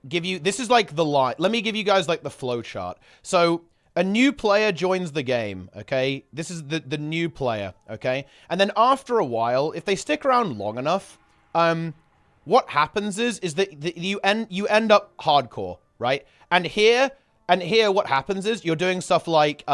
give you, this is like the line. Let me give you guys like the flow chart. So a new player joins the game, okay? This is the new player, okay? And then after a while, if they stick around long enough, what happens is that you end up hardcore, right? And here what happens is you're doing stuff like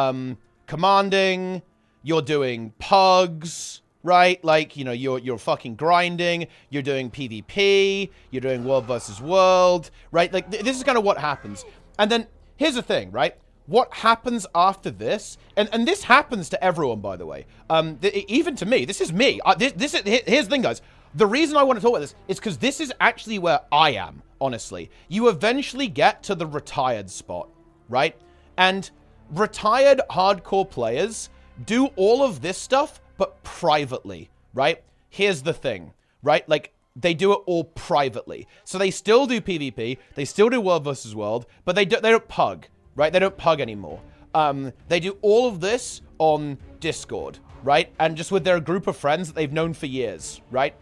commanding, you're doing pugs, right? Like, you know, you're fucking grinding, you're doing PvP, you're doing world versus world, right? Like, this is kind of what happens. And then, here's the thing, right? What happens after this, and this happens to everyone, by the way, even to me, this is me. Here's the thing, guys. The reason I want to talk about this is because this is actually where I am, honestly. You eventually get to the retired spot, right? And retired hardcore players do all of this stuff, but privately, right? Here's the thing, right? Like, they do it all privately. So they still do PvP, they still do World versus World, but they don't pug, right? They don't pug anymore. They do all of this on Discord, right? And just with their group of friends that they've known for years, right?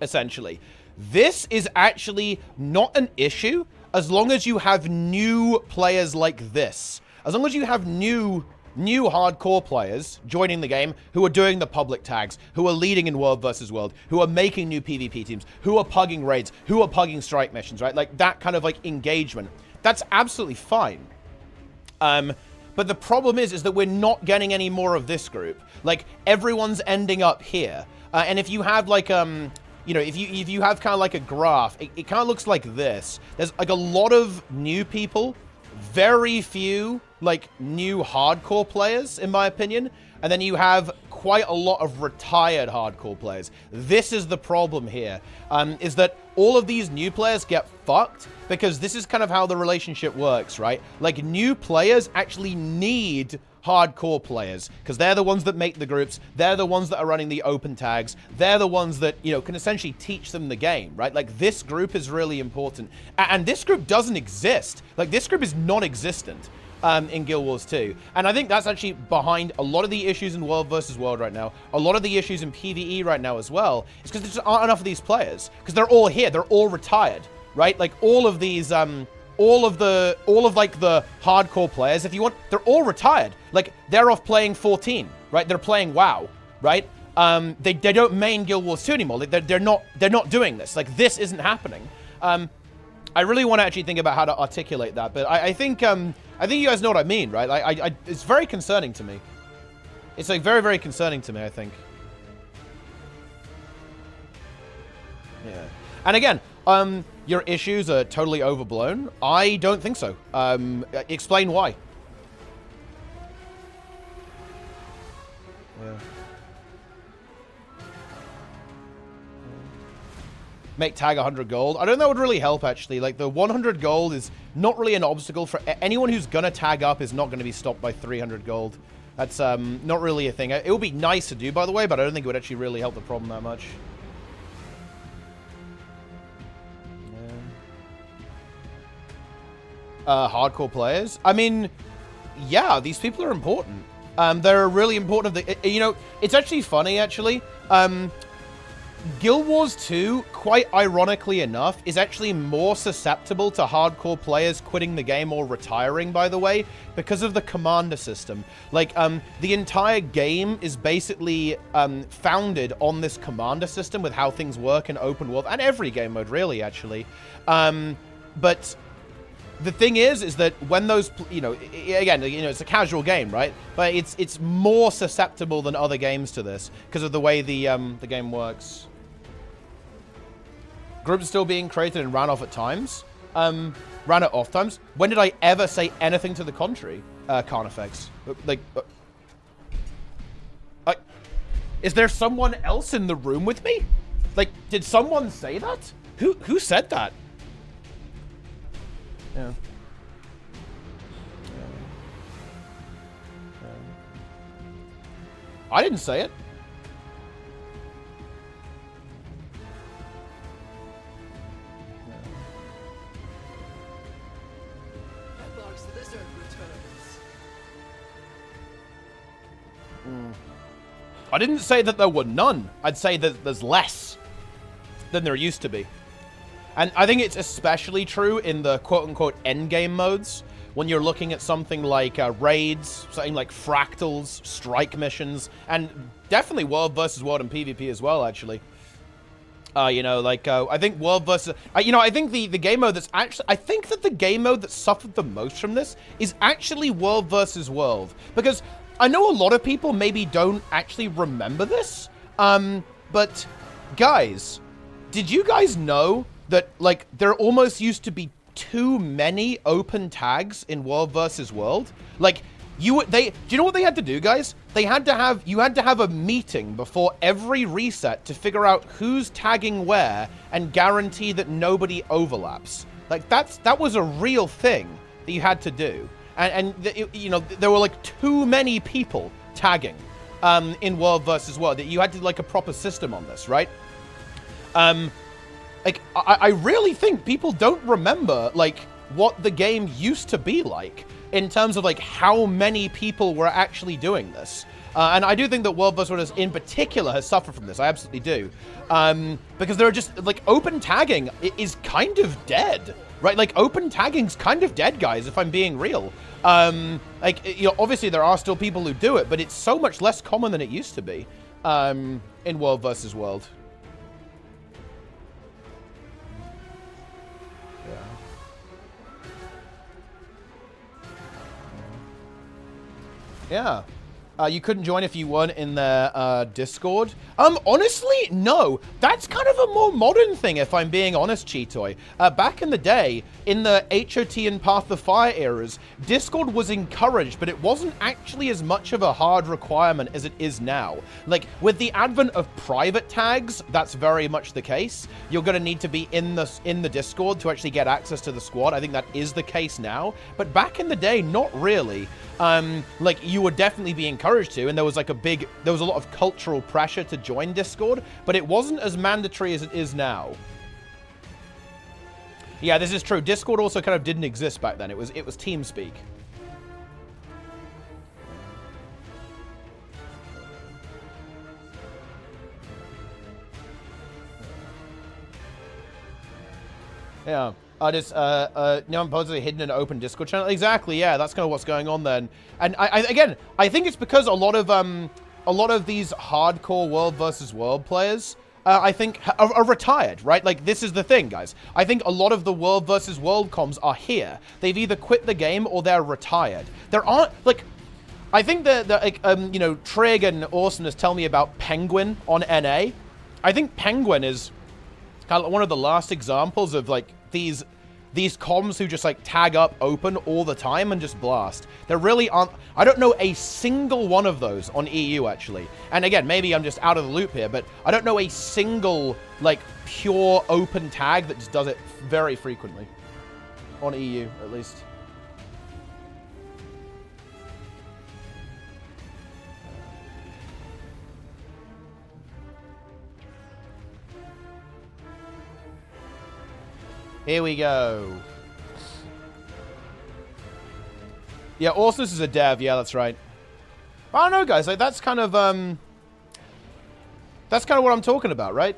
Essentially. This is actually not an issue as long as you have new players like this. As long as you have new hardcore players joining the game who are doing the public tags, who are leading in World versus World, who are making new PvP teams, who are pugging raids, who are pugging strike missions, right? Like that kind of like engagement. That's absolutely fine. But the problem is that we're not getting any more of this group. Like everyone's ending up here. And if you have like, you know, if you have kind of like a graph, it kind of looks like this. There's like a lot of new people, very few like new hardcore players, in my opinion. And then you have quite a lot of retired hardcore players. This is the problem here, is that all of these new players get fucked because this is kind of how the relationship works, right? Like new players actually need hardcore players because they're the ones that make the groups. They're the ones that are running the open tags. They're the ones that, you know, can essentially teach them the game, right? Like this group is really important. And this group doesn't exist. Like this group is non-existent. In Guild Wars 2. And I think that's actually behind a lot of the issues in World versus World right now. A lot of the issues in PvE right now as well. It's because there just aren't enough of these players. Because they're all here. They're all retired, right? Like all of these, all of like the hardcore players, if you want, they're all retired. Like they're off playing 14, right? They're playing WoW, right? They don't main Guild Wars 2 anymore. They're not doing this. Like this isn't happening. I really want to actually think about how to articulate that, but I think you guys know what I mean, right? Like, it's very concerning to me. It's like very, very concerning to me, I think. Yeah. And again, your issues are totally overblown. I don't think so. Explain why. Yeah. Make tag 100 gold. I don't think that would really help, actually. Like, the 100 gold is not really an obstacle for anyone who's gonna tag up is not gonna be stopped by 300 gold. That's not really a thing. It would be nice to do, by the way, but I don't think it would actually really help the problem that much. Yeah. Hardcore players. I mean, yeah, these people are important. They're really important. You know, it's actually funny, actually. Guild Wars 2, quite ironically enough, is actually more susceptible to hardcore players quitting the game or retiring, by the way, because of the commander system. Like, the entire game is basically founded on this commander system with how things work in open world, and every game mode, really, actually. But the thing is that when those, you know, again, you know, it's a casual game, right? But it's more susceptible than other games to this because of the way the game works. Groups are still being created and ran off at times. Ran it off times. When did I ever say anything to the contrary? Carnifex. Like, is there someone else in the room with me? Like, did someone say that? Who said that? Yeah. I didn't say it. I didn't say that there were none. I'd say that there's less than there used to be. And I think it's especially true in the quote-unquote endgame modes, when you're looking at something like raids, something like fractals, strike missions, and definitely World versus World and PvP as well, actually. You know, like, I think World versus... you know, I think the game mode that's actually... I think that the game mode that suffered the most from this is actually World versus World. Because I know a lot of people maybe don't actually remember this, but guys, did you guys know that, like, there almost used to be too many open tags in World versus World? Like, do you know what they had to do, guys? You had to have a meeting before every reset to figure out who's tagging where and guarantee that nobody overlaps. Like, that was a real thing that you had to do. And you know, there were like too many people tagging in World versus World that you had to like a proper system on this, right? like, I really think people don't remember, like, what the game used to be like in terms of, like, how many people were actually doing this. And I do think that World vs. World in particular has suffered from this. I absolutely do. Because there are just, like, open tagging is kind of dead, right? Like, open tagging's kind of dead, guys, if I'm being real. Like, you know, obviously there are still people who do it, but it's so much less common than it used to be in World vs. World. Yeah. You couldn't join if you weren't in their Discord. Honestly, no. That's kind of a more modern thing, if I'm being honest, Cheetoy. Back in the day, in the HOT and Path of Fire eras, Discord was encouraged, but it wasn't actually as much of a hard requirement as it is now. Like, with the advent of private tags, that's very much the case. You're going to need to be in the Discord to actually get access to the squad. I think that is the case now. But back in the day, not really. Like, you would definitely be encouraged to, and there was like there was a lot of cultural pressure to join Discord, but it wasn't as mandatory as it is now. Yeah, this is true. Discord also kind of didn't exist back then. It was TeamSpeak. Yeah. No, I'm supposedly hidden in an open Discord channel. Exactly, yeah, that's kind of what's going on then. And again, I think it's because a lot of these hardcore World vs. World players, I think, are retired, right? Like, this is the thing, guys. I think a lot of the World vs. World comms are here. They've either quit the game or they're retired. There aren't, like, I think that, like, you know, Trig and Awesomeness tell me about Penguin on NA. I think Penguin is kind of one of the last examples of, like, these comms who just, like, tag up open all the time and just blast. There really aren't... I don't know a single one of those on EU, actually. And again, maybe I'm just out of the loop here, but I don't know a single, like, pure open tag that just does it very frequently. On EU, at least. Here we go. Yeah, Awesomeness is a dev. Yeah, that's right. I don't know, guys. Like, that's kind of what I'm talking about, right?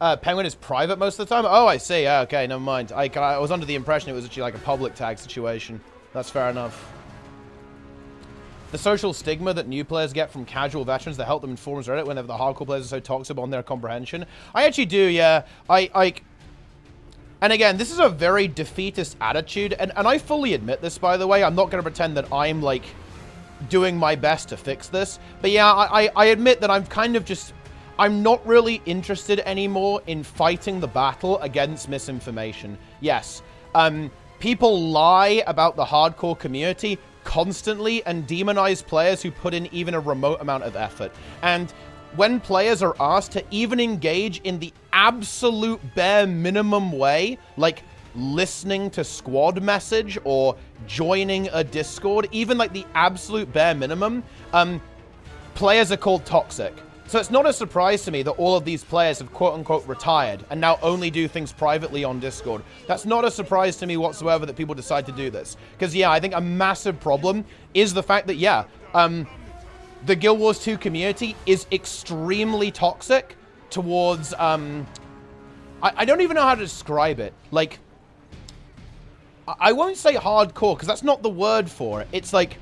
Penguin is private most of the time. Oh, I see. Yeah, okay, never mind. I was under the impression it was actually like a public tag situation. That's fair enough. The social stigma that new players get from casual veterans that help them in forums Reddit whenever the hardcore players are so toxic on their comprehension. I actually do, yeah. And again, this is a very defeatist attitude, and I fully admit this, by the way. I'm not going to pretend that I'm, like, doing my best to fix this. But yeah, I admit that I'm kind of just... I'm not really interested anymore in fighting the battle against misinformation. Yes, people lie about the hardcore community constantly and demonize players who put in even a remote amount of effort. And when players are asked to even engage in the absolute bare minimum way, like listening to squad message or joining a Discord, even like the absolute bare minimum, players are called toxic. So it's not a surprise to me that all of these players have quote-unquote retired and now only do things privately on Discord. That's not a surprise to me whatsoever that people decide to do this. Because, yeah, I think a massive problem is the fact that, yeah, the Guild Wars 2 community is extremely toxic towards, I don't even know how to describe it. Like, I won't say hardcore, because that's not the word for it. It's like,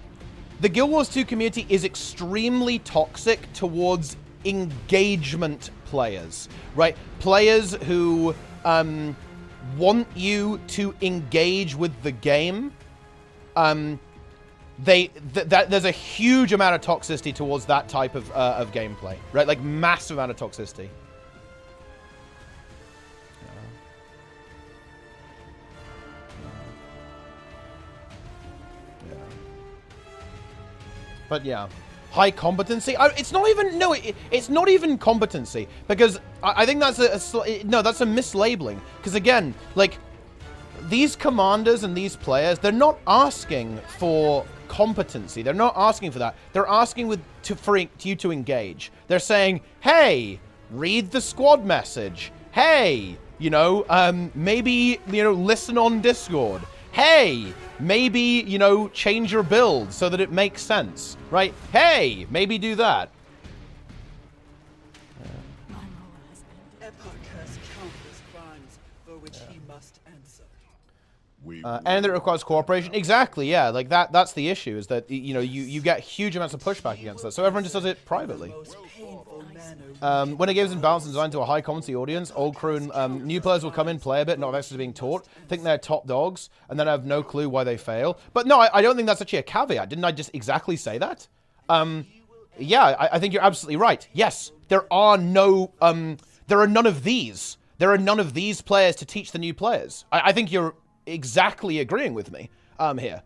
the Guild Wars 2 community is extremely toxic towards engagement players, right? Players who want you to engage with the game. There's a huge amount of toxicity towards that type of gameplay, right? Like, massive amount of toxicity. But yeah, high competency. It's not even, no, it's not even competency, because I think that's that's a mislabeling. Because again, like, these commanders and these players, they're not asking for competency. They're not asking for that. They're asking for you to engage. They're saying, hey, read the squad message. hey, you know, maybe, you know, listen on Discord. Hey, maybe, you know, change your build so that it makes sense, right? Hey, maybe do that. Epoch has countless crimes for which he must answer. And it requires cooperation. Exactly, yeah. Like that's the issue, is that, you know, you get huge amounts of pushback against that. So everyone just does it privately. When a game is in balance and designed to a high competency audience, old crew and new players will come in, play a bit, not have access to being taught, think they're top dogs, and then have no clue why they fail. But no, I don't think that's actually a caveat. Didn't I just exactly say that? Yeah, I think you're absolutely right. Yes, there are no, there are none of these. There are none of these players to teach the new players. I think you're exactly agreeing with me here.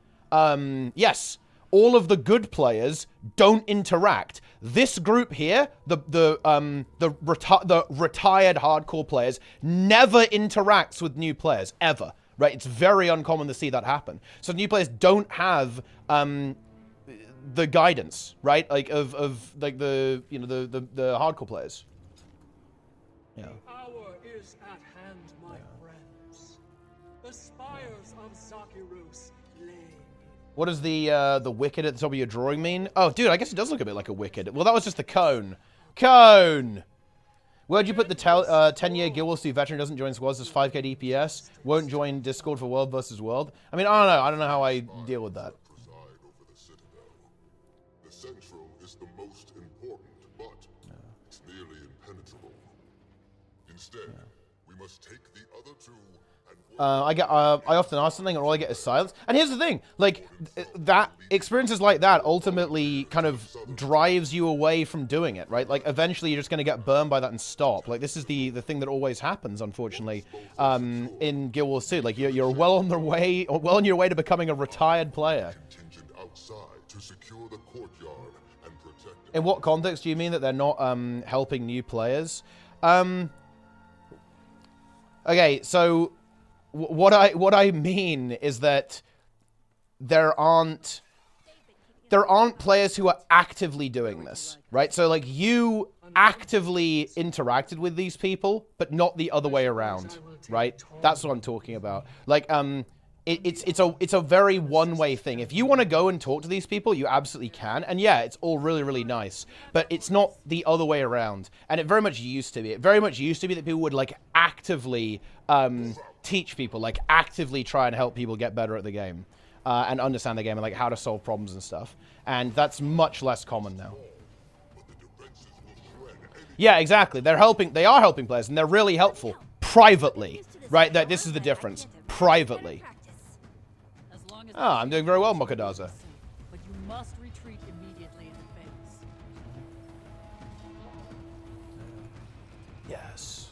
Yes, all of the good players don't interact. This group here, the retired hardcore players, never interacts with new players ever. Right? It's very uncommon to see that happen. So new players don't have the guidance, right? Like of like the, you know, the hardcore players. Yeah. The hour is at hand, my friends. The spires of Zakiros lay. What does the wicked at the top of your drawing mean? Oh, dude, I guess it does look a bit like a wicked. Well, that was just the cone. Cone! Where'd you put the 10-year Guild Wars 2 veteran doesn't join squads, does 5k DPS, won't join Discord for World versus World? I mean, I don't know. I don't know how I deal with that. Preside over the Citadel. The Central is the most important, but it's nearly impenetrable. Instead, we must take the other two and I often ask something and all I get is silence. And here's the thing, like, that experiences like that ultimately kind of drives you away from doing it, right? Like, eventually you're just going to get burned by that and stop. Like, this is the thing that always happens, unfortunately, in Guild Wars 2. Like, you're well on your way to becoming a retired player. contingent outside to secure the courtyard and protect. In what context do you mean that they're not helping new players? Okay, so what I mean is that there aren't players who are actively doing this, right? So like you actively interacted with these people, but not the other way around, right? That's what I'm talking about. Like it's a very one-way thing. If you want to go and talk to these people, you absolutely can. And yeah, it's all really, really nice. But it's not the other way around. And it very much used to be. It very much used to be that people would, like, actively teach people, like, actively try and help people get better at the game. And understand the game and, like, how to solve problems and stuff. And that's much less common now. Yeah, exactly. They are helping players, and they're really helpful. Privately. Right? This is the difference. Privately. Ah, I'm doing very well, Mokadaza. But you must retreat immediately in defense. Yes.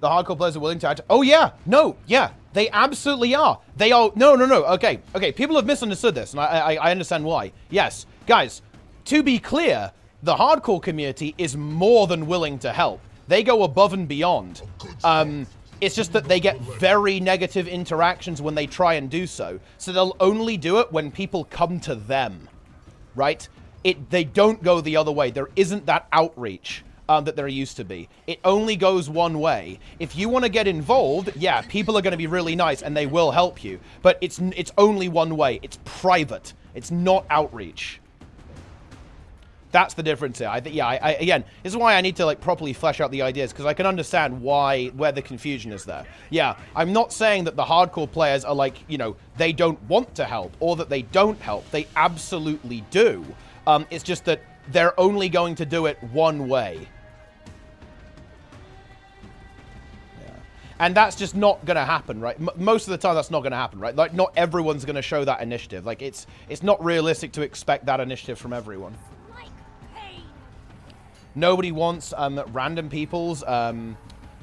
The hardcore players are willing to act. Oh, yeah. No. Yeah. They absolutely are. They are. No. Okay. People have misunderstood this, and I understand why. Yes. Guys, to be clear, the hardcore community is more than willing to help. They go above and beyond. It's just that they get very negative interactions when they try and do so. So they'll only do it when people come to them, right? They don't go the other way. There isn't that outreach that there used to be. It only goes one way. If you want to get involved, yeah, people are going to be really nice and they will help you. But it's only one way. It's private. It's not outreach. That's the difference here. Again, this is why I need to, like, properly flesh out the ideas, because I can understand where the confusion is there. Yeah, I'm not saying that the hardcore players are, like, you know, they don't want to help, or that they don't help. They absolutely do. It's just that they're only going to do it one way. Yeah. And that's just not going to happen, right? Most of the time, that's not going to happen, right? Like, not everyone's going to show that initiative. Like, it's not realistic to expect that initiative from everyone. Nobody wants random people's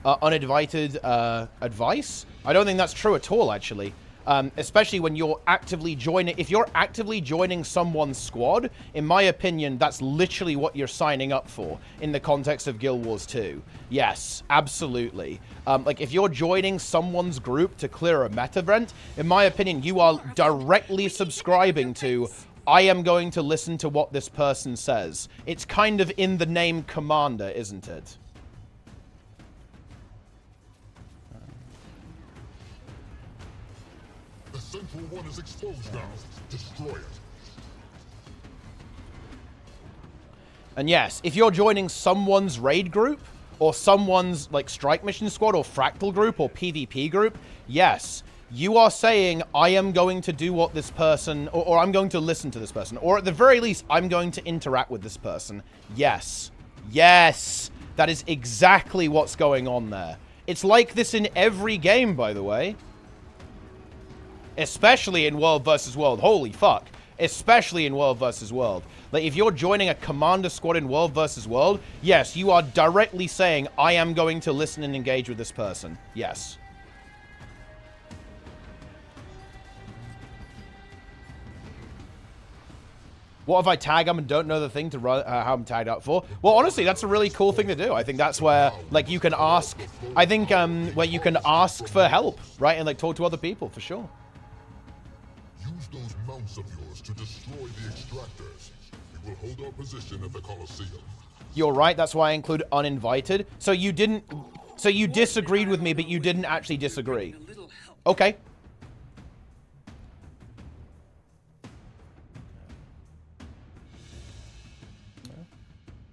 uninvited advice. I don't think that's true at all, actually. Especially when you're actively joining. If you're actively joining someone's squad, in my opinion, that's literally what you're signing up for in the context of Guild Wars 2. Yes, absolutely. Like, if you're joining someone's group to clear a meta event, in my opinion, you are directly subscribing to I am going to listen to what this person says. It's kind of in the name Commander, isn't it? The central one is exposed now. Destroy it. And yes, if you're joining someone's raid group, or someone's, like, strike mission squad, or fractal group, or PvP group, yes, you are saying, I am going to do what this person, or I'm going to listen to this person, or at the very least, I'm going to interact with this person. Yes. Yes. That is exactly what's going on there. It's like this in every game, by the way. Especially in World vs. World. Holy fuck. Especially in World vs. World. Like, if you're joining a commander squad in World vs. World, yes, you are directly saying, I am going to listen and engage with this person. Yes. What if I tag them and don't know the thing to run, how I'm tagged out for? Well, honestly, that's a really cool thing to do. I think that's where, like, you can ask, I think, where you can ask for help, right? And, like, talk to other people, for sure. Use those mounts of yours to destroy the extractors. We will hold our position at the Colosseum. You're right, that's why I include uninvited. So you didn't, so you disagreed with me, but you didn't actually disagree. Okay.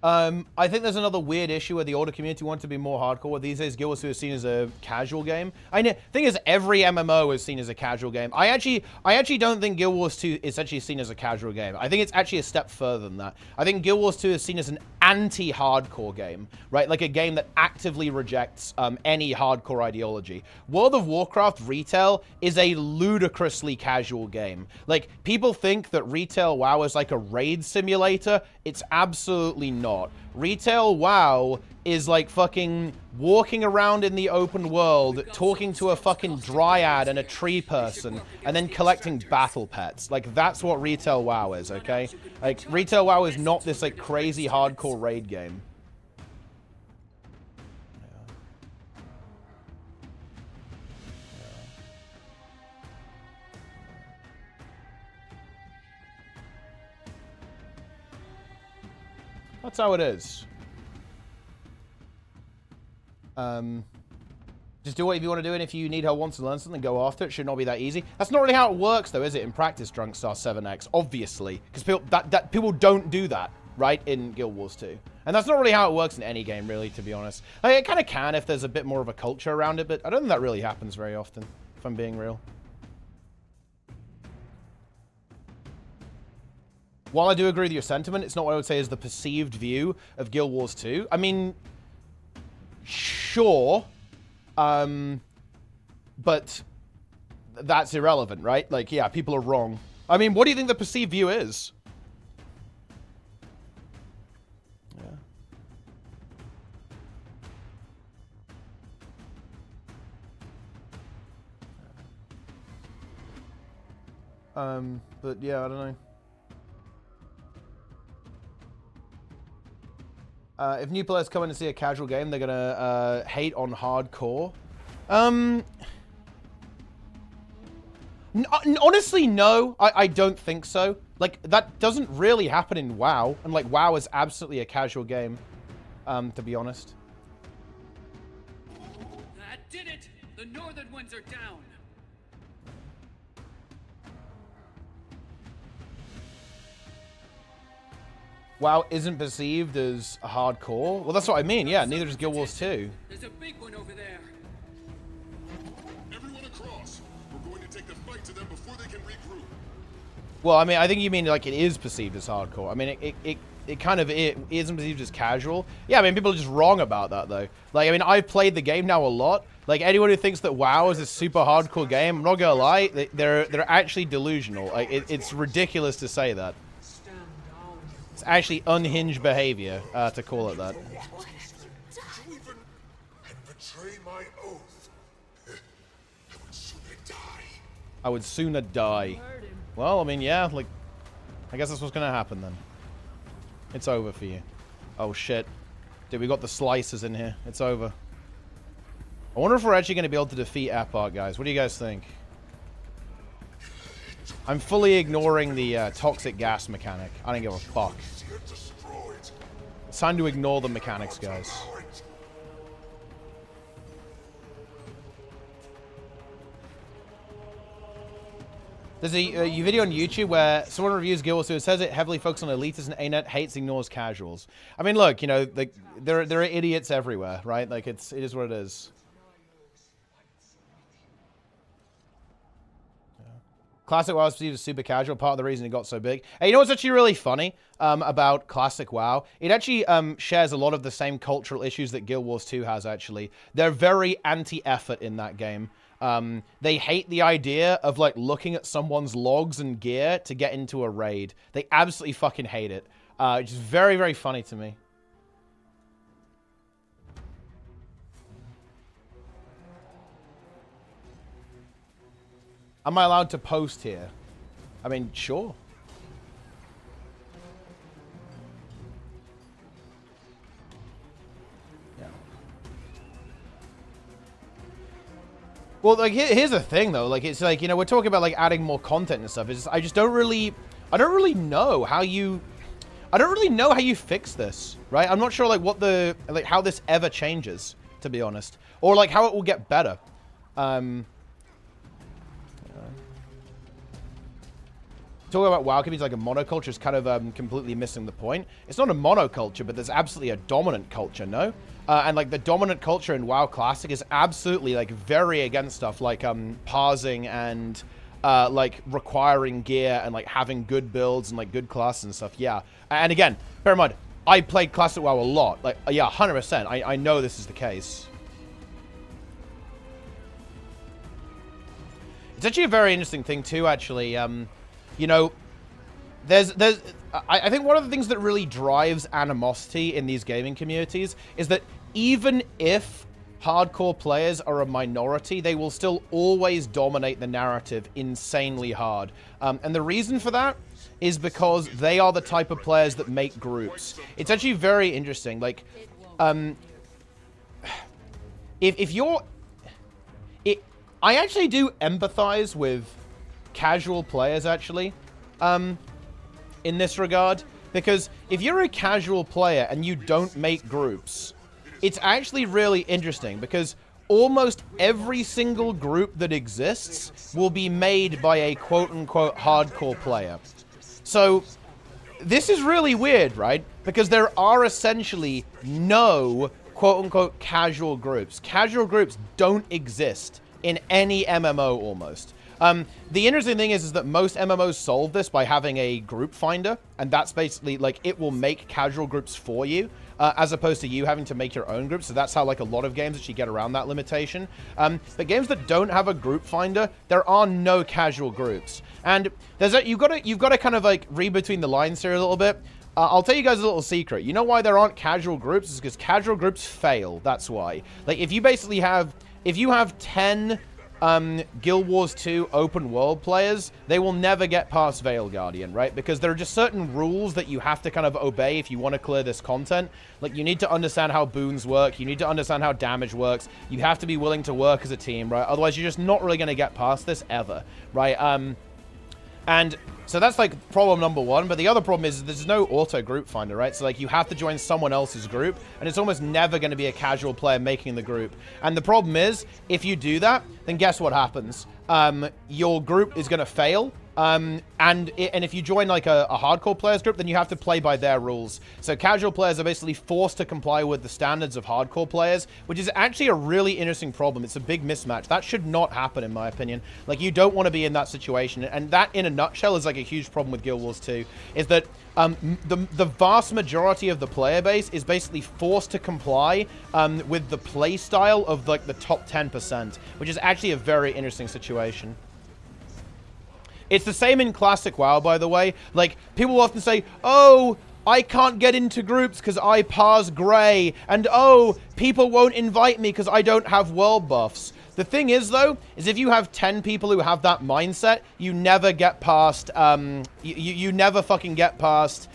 I think there's another weird issue where the older community want to be more hardcore. These days, Guild Wars 2 is seen as a casual game. I know, thing is, every MMO is seen as a casual game. I actually don't think Guild Wars 2 is actually seen as a casual game. I think it's actually a step further than that. I think Guild Wars 2 is seen as an anti-hardcore game, right? Like a game that actively rejects any hardcore ideology. World of Warcraft retail is a ludicrously casual game. Like, people think that retail WoW is like a raid simulator. It's absolutely not. Retail WoW is like fucking walking around in the open world, talking to a fucking dryad and a tree person, and then collecting battle pets. Like, that's what retail WoW is, okay? Like, retail WoW is not this, like, crazy hardcore raid game. That's how it is. Just do whatever you want to do, and if you need help once to learn something, go after it. Should not be that easy. That's not really how it works, though, is it? In practice, Drunkstar 7X, obviously, because people don't do that, right? In Guild Wars 2, and that's not really how it works in any game, really, to be honest. Like, it kind of can if there's a bit more of a culture around it, but I don't think that really happens very often, if I'm being real. While I do agree with your sentiment, it's not what I would say is the perceived view of Guild Wars 2. I mean, sure, but that's irrelevant, right? Like, yeah, people are wrong. I mean, what do you think the perceived view is? Yeah. But yeah, I don't know. If new players come in and see a casual game, they're gonna hate on hardcore. Honestly, no. I don't think so. Like, that doesn't really happen in WoW. And, like, WoW is absolutely a casual game, to be honest. That did it! The northern ones are down! WoW isn't perceived as hardcore? Well, that's what I mean. Yeah, neither is Guild Wars 2. There's a big one over there. Everyone across. We're going to take the fight to them before they can regroup. Well, I mean, I think you mean, like, it is perceived as hardcore. I mean, it kind of it isn't perceived as casual. Yeah, I mean, people are just wrong about that, though. Like, I mean, I've played the game now a lot. Like, anyone who thinks that WoW is a super hardcore game, I'm not gonna lie, they're actually delusional. Like, it's ridiculous to say that. It's actually unhinged behavior to call it that. And betray my oath. I would sooner die. I would sooner die. Well, I mean, yeah, like, I guess that's what's gonna happen then. It's over for you. Oh shit. Dude, we got the slicers in here. It's over. I wonder if we're actually gonna be able to defeat Epoch, guys. What do you guys think? I'm fully ignoring the toxic gas mechanic. I don't give a fuck. It's time to ignore the mechanics, guys. There's a video on YouTube where someone reviews Guild Wars 2. It says it heavily focuses on elites and ArenaNet hates, ignores casuals. I mean, look, you know, like there are idiots everywhere, right? Like it is what it is. Classic WoW is perceived as super casual. Part of the reason it got so big. Hey, you know what's actually really funny about Classic WoW? It actually shares a lot of the same cultural issues that Guild Wars 2 has, actually. They're very anti-effort in that game. They hate the idea of, like, looking at someone's logs and gear to get into a raid. They absolutely fucking hate it. Which is very, very funny to me. Am I allowed to post here? I mean, sure. Yeah. Well, like, here's the thing, though. Like, it's like, you know, we're talking about, like, adding more content and stuff. It's just, I don't really know how you... I don't really know how you fix this, right? I'm not sure, like, what the... Like, how this ever changes, to be honest. Or, like, how it will get better. Talking about WoW communities like a monoculture is kind of completely missing the point. It's not a monoculture, but there's absolutely a dominant culture, no? And like the dominant culture in WoW Classic is absolutely like very against stuff like parsing and like requiring gear and like having good builds and like good classes and stuff. Yeah. And again, bear in mind, I played Classic WoW a lot. Like, yeah, 100%. I know this is the case. It's actually a very interesting thing too, actually. You know, I think one of the things that really drives animosity in these gaming communities is that even if hardcore players are a minority, they will still always dominate the narrative insanely hard. And the reason for that is because they are the type of players that make groups. It's actually very interesting. Like, if you're... I actually do empathize with casual players, actually, in this regard. Because if you're a casual player and you don't make groups, it's actually really interesting because almost every single group that exists will be made by a quote-unquote hardcore player. So this is really weird, right? Because there are essentially no quote-unquote casual groups. Casual groups don't exist in any MMO almost. The interesting thing is that most MMOs solve this by having a group finder, and that's basically, like, it will make casual groups for you, as opposed to you having to make your own groups. So that's how, like, a lot of games actually get around that limitation. But games that don't have a group finder, there are no casual groups. And you've got to kind of, like, read between the lines here a little bit. I'll tell you guys a little secret. You know why there aren't casual groups? It's because casual groups fail. That's why. Like, if you basically have... If you have 10 Guild Wars 2 open world players, they will never get past Veil Guardian, right? Because there are just certain rules that you have to kind of obey if you want to clear this content. Like, you need to understand how boons work. You need to understand how damage works. You have to be willing to work as a team, right? Otherwise, you're just not really going to get past this ever, right? And so that's, like, problem number one. But the other problem is there's no auto group finder, right? So, like, you have to join someone else's group, and it's almost never going to be a casual player making the group. And the problem is, if you do that, then guess what happens? Your group is going to fail. And if you join, like, a hardcore players group, then you have to play by their rules. So casual players are basically forced to comply with the standards of hardcore players, which is actually a really interesting problem. It's a big mismatch. That should not happen, in my opinion. Like, you don't want to be in that situation. And that, in a nutshell, is, like, a huge problem with Guild Wars 2, is that the vast majority of the player base is basically forced to comply with the play style of, like, the top 10%, which is actually a very interesting situation. It's the same in Classic WoW, by the way. Like, people often say, oh, I can't get into groups because I parse gray. And, oh, people won't invite me because I don't have world buffs. The thing is, though, is if you have 10 people who have that mindset, you never get past, you never fucking get past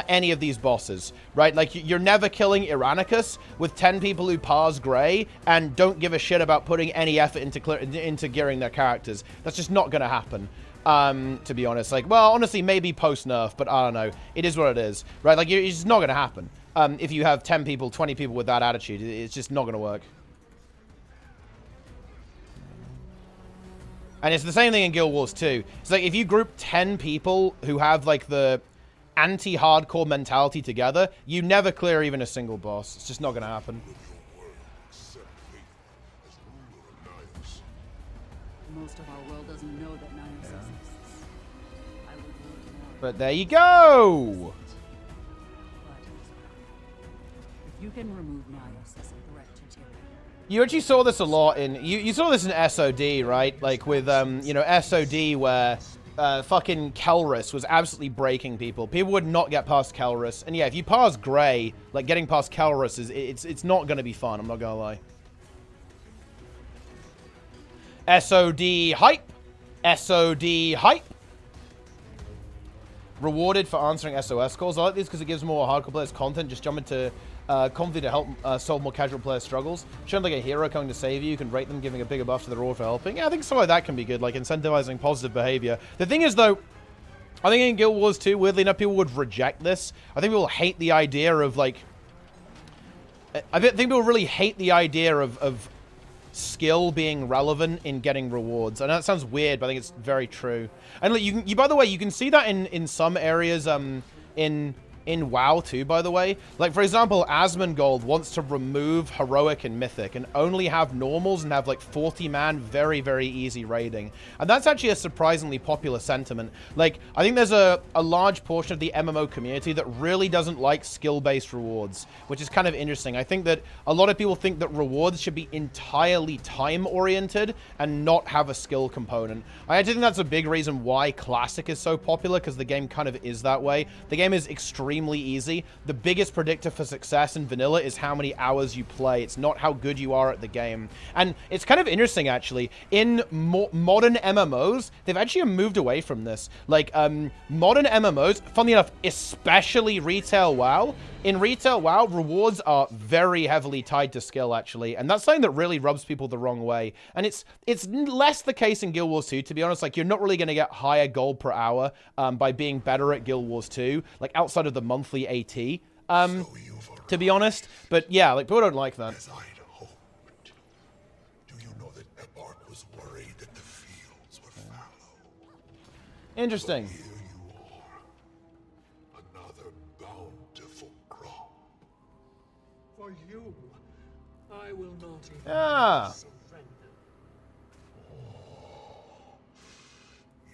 any of these bosses, right? Like, you're never killing Iranicus with 10 people who parse gray and don't give a shit about putting any effort into gearing their characters. That's just not going to happen. To be honest, like, well, honestly, maybe post-nerf, but I don't know. It is what it is, right? Like, it's just not going to happen. If you have 10 people, 20 people with that attitude, it's just not going to work. And it's the same thing in Guild Wars 2. It's like, if you group 10 people who have, like, the anti-hardcore mentality together, you never clear even a single boss. It's just not going to happen. Most of our world doesn't know that Nios exists. I would want more. But there you go! But if you can remove Nios as a threat to tyranny, You actually saw this a lot in... You saw this in SOD, right? Like with, you know, SOD where fucking Kelrus was absolutely breaking people. People would not get past Kelrus. And yeah, if you pass Grey, like getting past Kelrus, it's not going to be fun, I'm not going to lie. SOD hype. SOD hype. Rewarded for answering SOS calls. I like this because it gives more hardcore players content. Just jump into Comfy to help solve more casual player struggles. Show them like a hero coming to save you. You can rate them, giving a bigger buff to the reward for helping. Yeah, I think something like that can be good, like incentivizing positive behavior. The thing is, though, I think in Guild Wars 2, weirdly enough, people would reject this. I think people hate the idea of, like... I think people really hate the idea of skill being relevant in getting rewards. I know that sounds weird, but I think it's very true. And like, you by the way, you can see that in some areas in WoW too, by the way. Like, for example, Asmongold wants to remove Heroic and Mythic and only have normals and have, like, 40-man, very, very easy raiding. And that's actually a surprisingly popular sentiment. Like, I think there's a large portion of the MMO community that really doesn't like skill-based rewards, which is kind of interesting. I think that a lot of people think that rewards should be entirely time-oriented and not have a skill component. I actually think that's a big reason why Classic is so popular, because the game kind of is that way. The game is extremely easy. The biggest predictor for success in vanilla is how many hours you play. It's not how good you are at the game. And it's kind of interesting, actually. In modern MMOs, they've actually moved away from this. Like, modern MMOs, funnily enough, especially Retail WoW, in Retail WoW, rewards are very heavily tied to skill, actually. And that's something that really rubs people the wrong way. And it's less the case in Guild Wars 2, to be honest. Like, you're not really going to get higher gold per hour by being better at Guild Wars 2, like, outside of the monthly AT, to be honest. But, yeah, like, people don't like that. As I'd hoped. Do you know that Eparch was worried that the fields were fallow? Interesting. Here you are. Another bountiful crop. For you, I will not even Ah. surrender.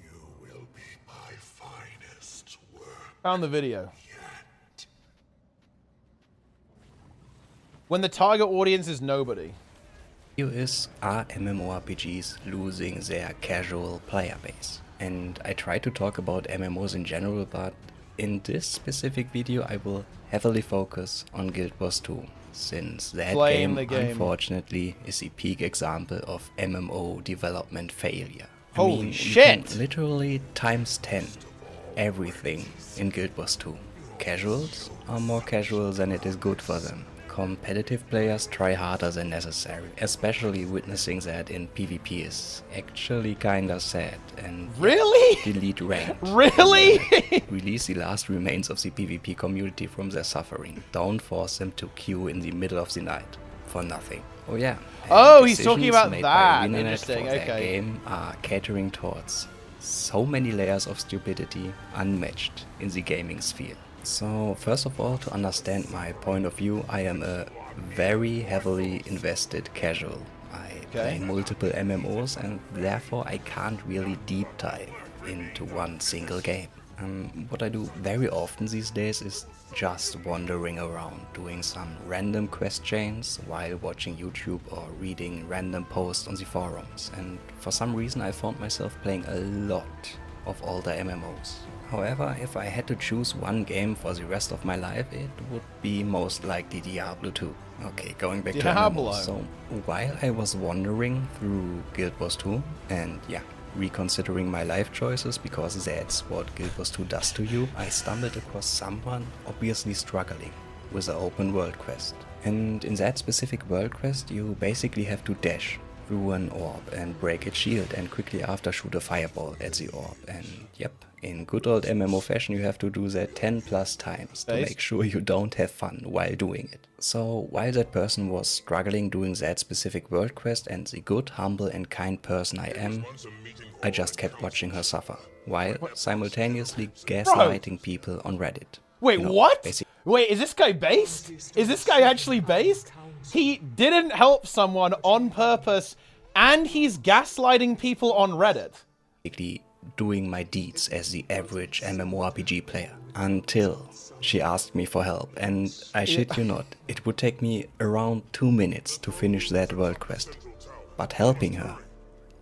You will be my finest work. Found the video. When the target audience is nobody. Here is, are MMORPGs losing their casual player base? And I try to talk about MMOs in general, but in this specific video I will heavily focus on Guild Wars 2, since that game, unfortunately, is the peak example of MMO development failure. Holy shit! You can literally times 10 everything in Guild Wars 2. Casuals are more casual than it is good for them. Competitive players try harder than necessary, especially witnessing that in PvP is actually kinda sad. And really? Delete ranked. Really? Release the last remains of the PvP community from their suffering. Don't force them to queue in the middle of the night for nothing. Oh yeah. Oh, he's talking Decisions about made that. by ArenaNet Interesting. for their Okay. game are catering towards so many layers of stupidity unmatched in the gaming sphere. So first of all, to understand my point of view, I am a very heavily invested casual. I play multiple MMOs and therefore I can't really deep dive into one single game. What I do very often these days is just wandering around, doing some random quest chains while watching YouTube or reading random posts on the forums. And for some reason I found myself playing a lot of older MMOs. However, if I had to choose one game for the rest of my life, it would be most likely Diablo 2. Okay, going back to MMOs. So, while I was wandering through Guild Wars 2, and yeah, reconsidering my life choices because that's what Guild Wars 2 does to you, I stumbled across someone obviously struggling with an open world quest. And in that specific world quest, you basically have to dash through an orb and break its shield, and quickly after shoot a fireball at the orb. And yep, in good old MMO fashion you have to do that 10 plus times to make sure you don't have fun while doing it. So while that person was struggling doing that specific world quest, and the good, humble and kind person I am, I just kept watching her suffer, while simultaneously gaslighting people on Reddit. Wait, You know, what? Wait, is this guy based? Is this guy actually based? He didn't help someone on purpose, and he's gaslighting people on Reddit. Basically doing my deeds as the average MMORPG player. Until she asked me for help, and I shit you not, it would take me around 2 minutes to finish that world quest. But helping her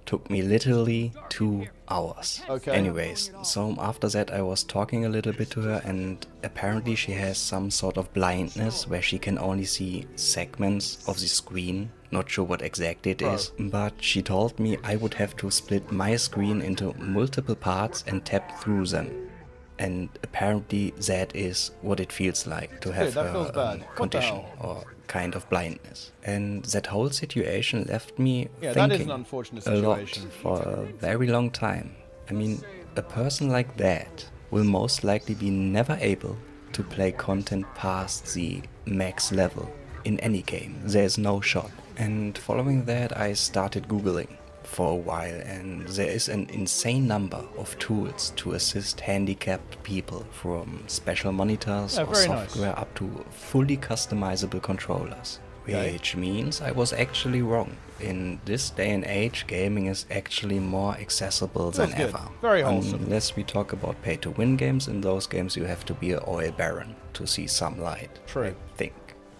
took me literally 2 hours. Okay. Anyways, so after that I was talking a little bit to her, and apparently she has some sort of blindness where she can only see segments of the screen. Not sure what exactly it is, but she told me I would have to split my screen into multiple parts and tap through them. And apparently that is what it feels like to have a condition or kind of blindness. And that whole situation left me that is an thinking unfortunate a lot situation. for a very long time. I mean, a person like that will most likely be never able to play content past the max level in any game. There's no shot. And following that I started Googling for a while, and there is an insane number of tools to assist handicapped people, from special monitors or software up to fully customizable controllers. Which means I was actually wrong. In this day and age, gaming is actually more accessible than ever. Very wholesome. Unless we talk about pay-to-win games, in those games you have to be an oil baron to see some light. True. I think.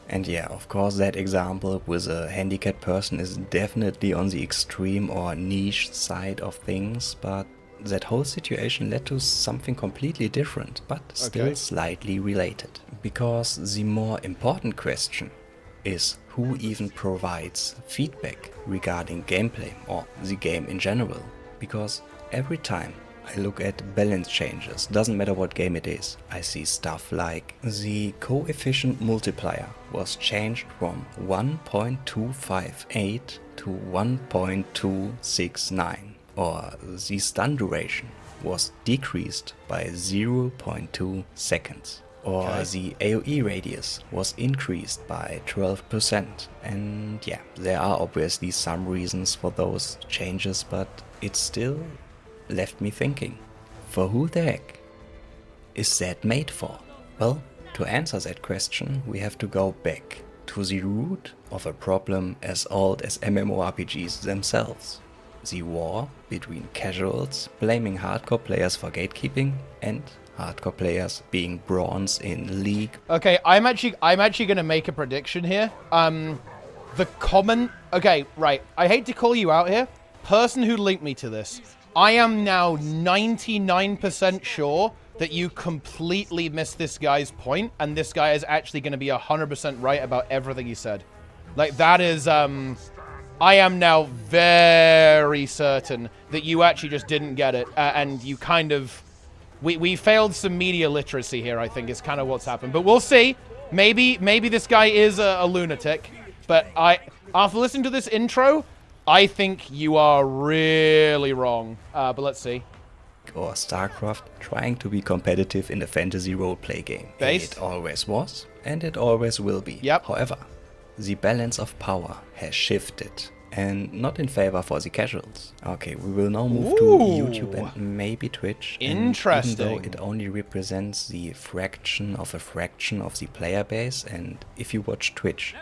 And yeah, of course that example with a handicapped person is definitely on the extreme or niche side of things, but that whole situation led to something completely different, but still slightly related. Because the more important question is who even provides feedback regarding gameplay or the game in general. Because every time I look at balance changes, doesn't matter what game it is, I see stuff like the coefficient multiplier was changed from 1.258 to 1.269, or the stun duration was decreased by 0.2 seconds, or the AoE radius was increased by 12%. And yeah, there are obviously some reasons for those changes, but it's still left me thinking, for who the heck is that made for? Well, to answer that question, we have to go back to the root of a problem as old as MMORPGs themselves. The war between casuals blaming hardcore players for gatekeeping and hardcore players being bronze in League. Okay, I'm actually gonna make a prediction here. Okay, right. I hate to call you out here. Person who linked me to this, I am now 99% sure that you completely missed this guy's point, and this guy is actually going to be 100% right about everything he said. Like, that is, I am now very certain that you actually just didn't get it, and you kind of, we failed some media literacy here, I think, is kind of what's happened. But we'll see. Maybe this guy is a lunatic, but after listening to this intro, I think you are really wrong, but let's see. Or StarCraft trying to be competitive in a fantasy roleplay game. Based? It always was, and it always will be. Yep. However, the balance of power has shifted, and not in favor for the casuals. Okay, we will now move to YouTube and maybe Twitch. Interesting. And even though it only represents the fraction of the player base, and if you watch Twitch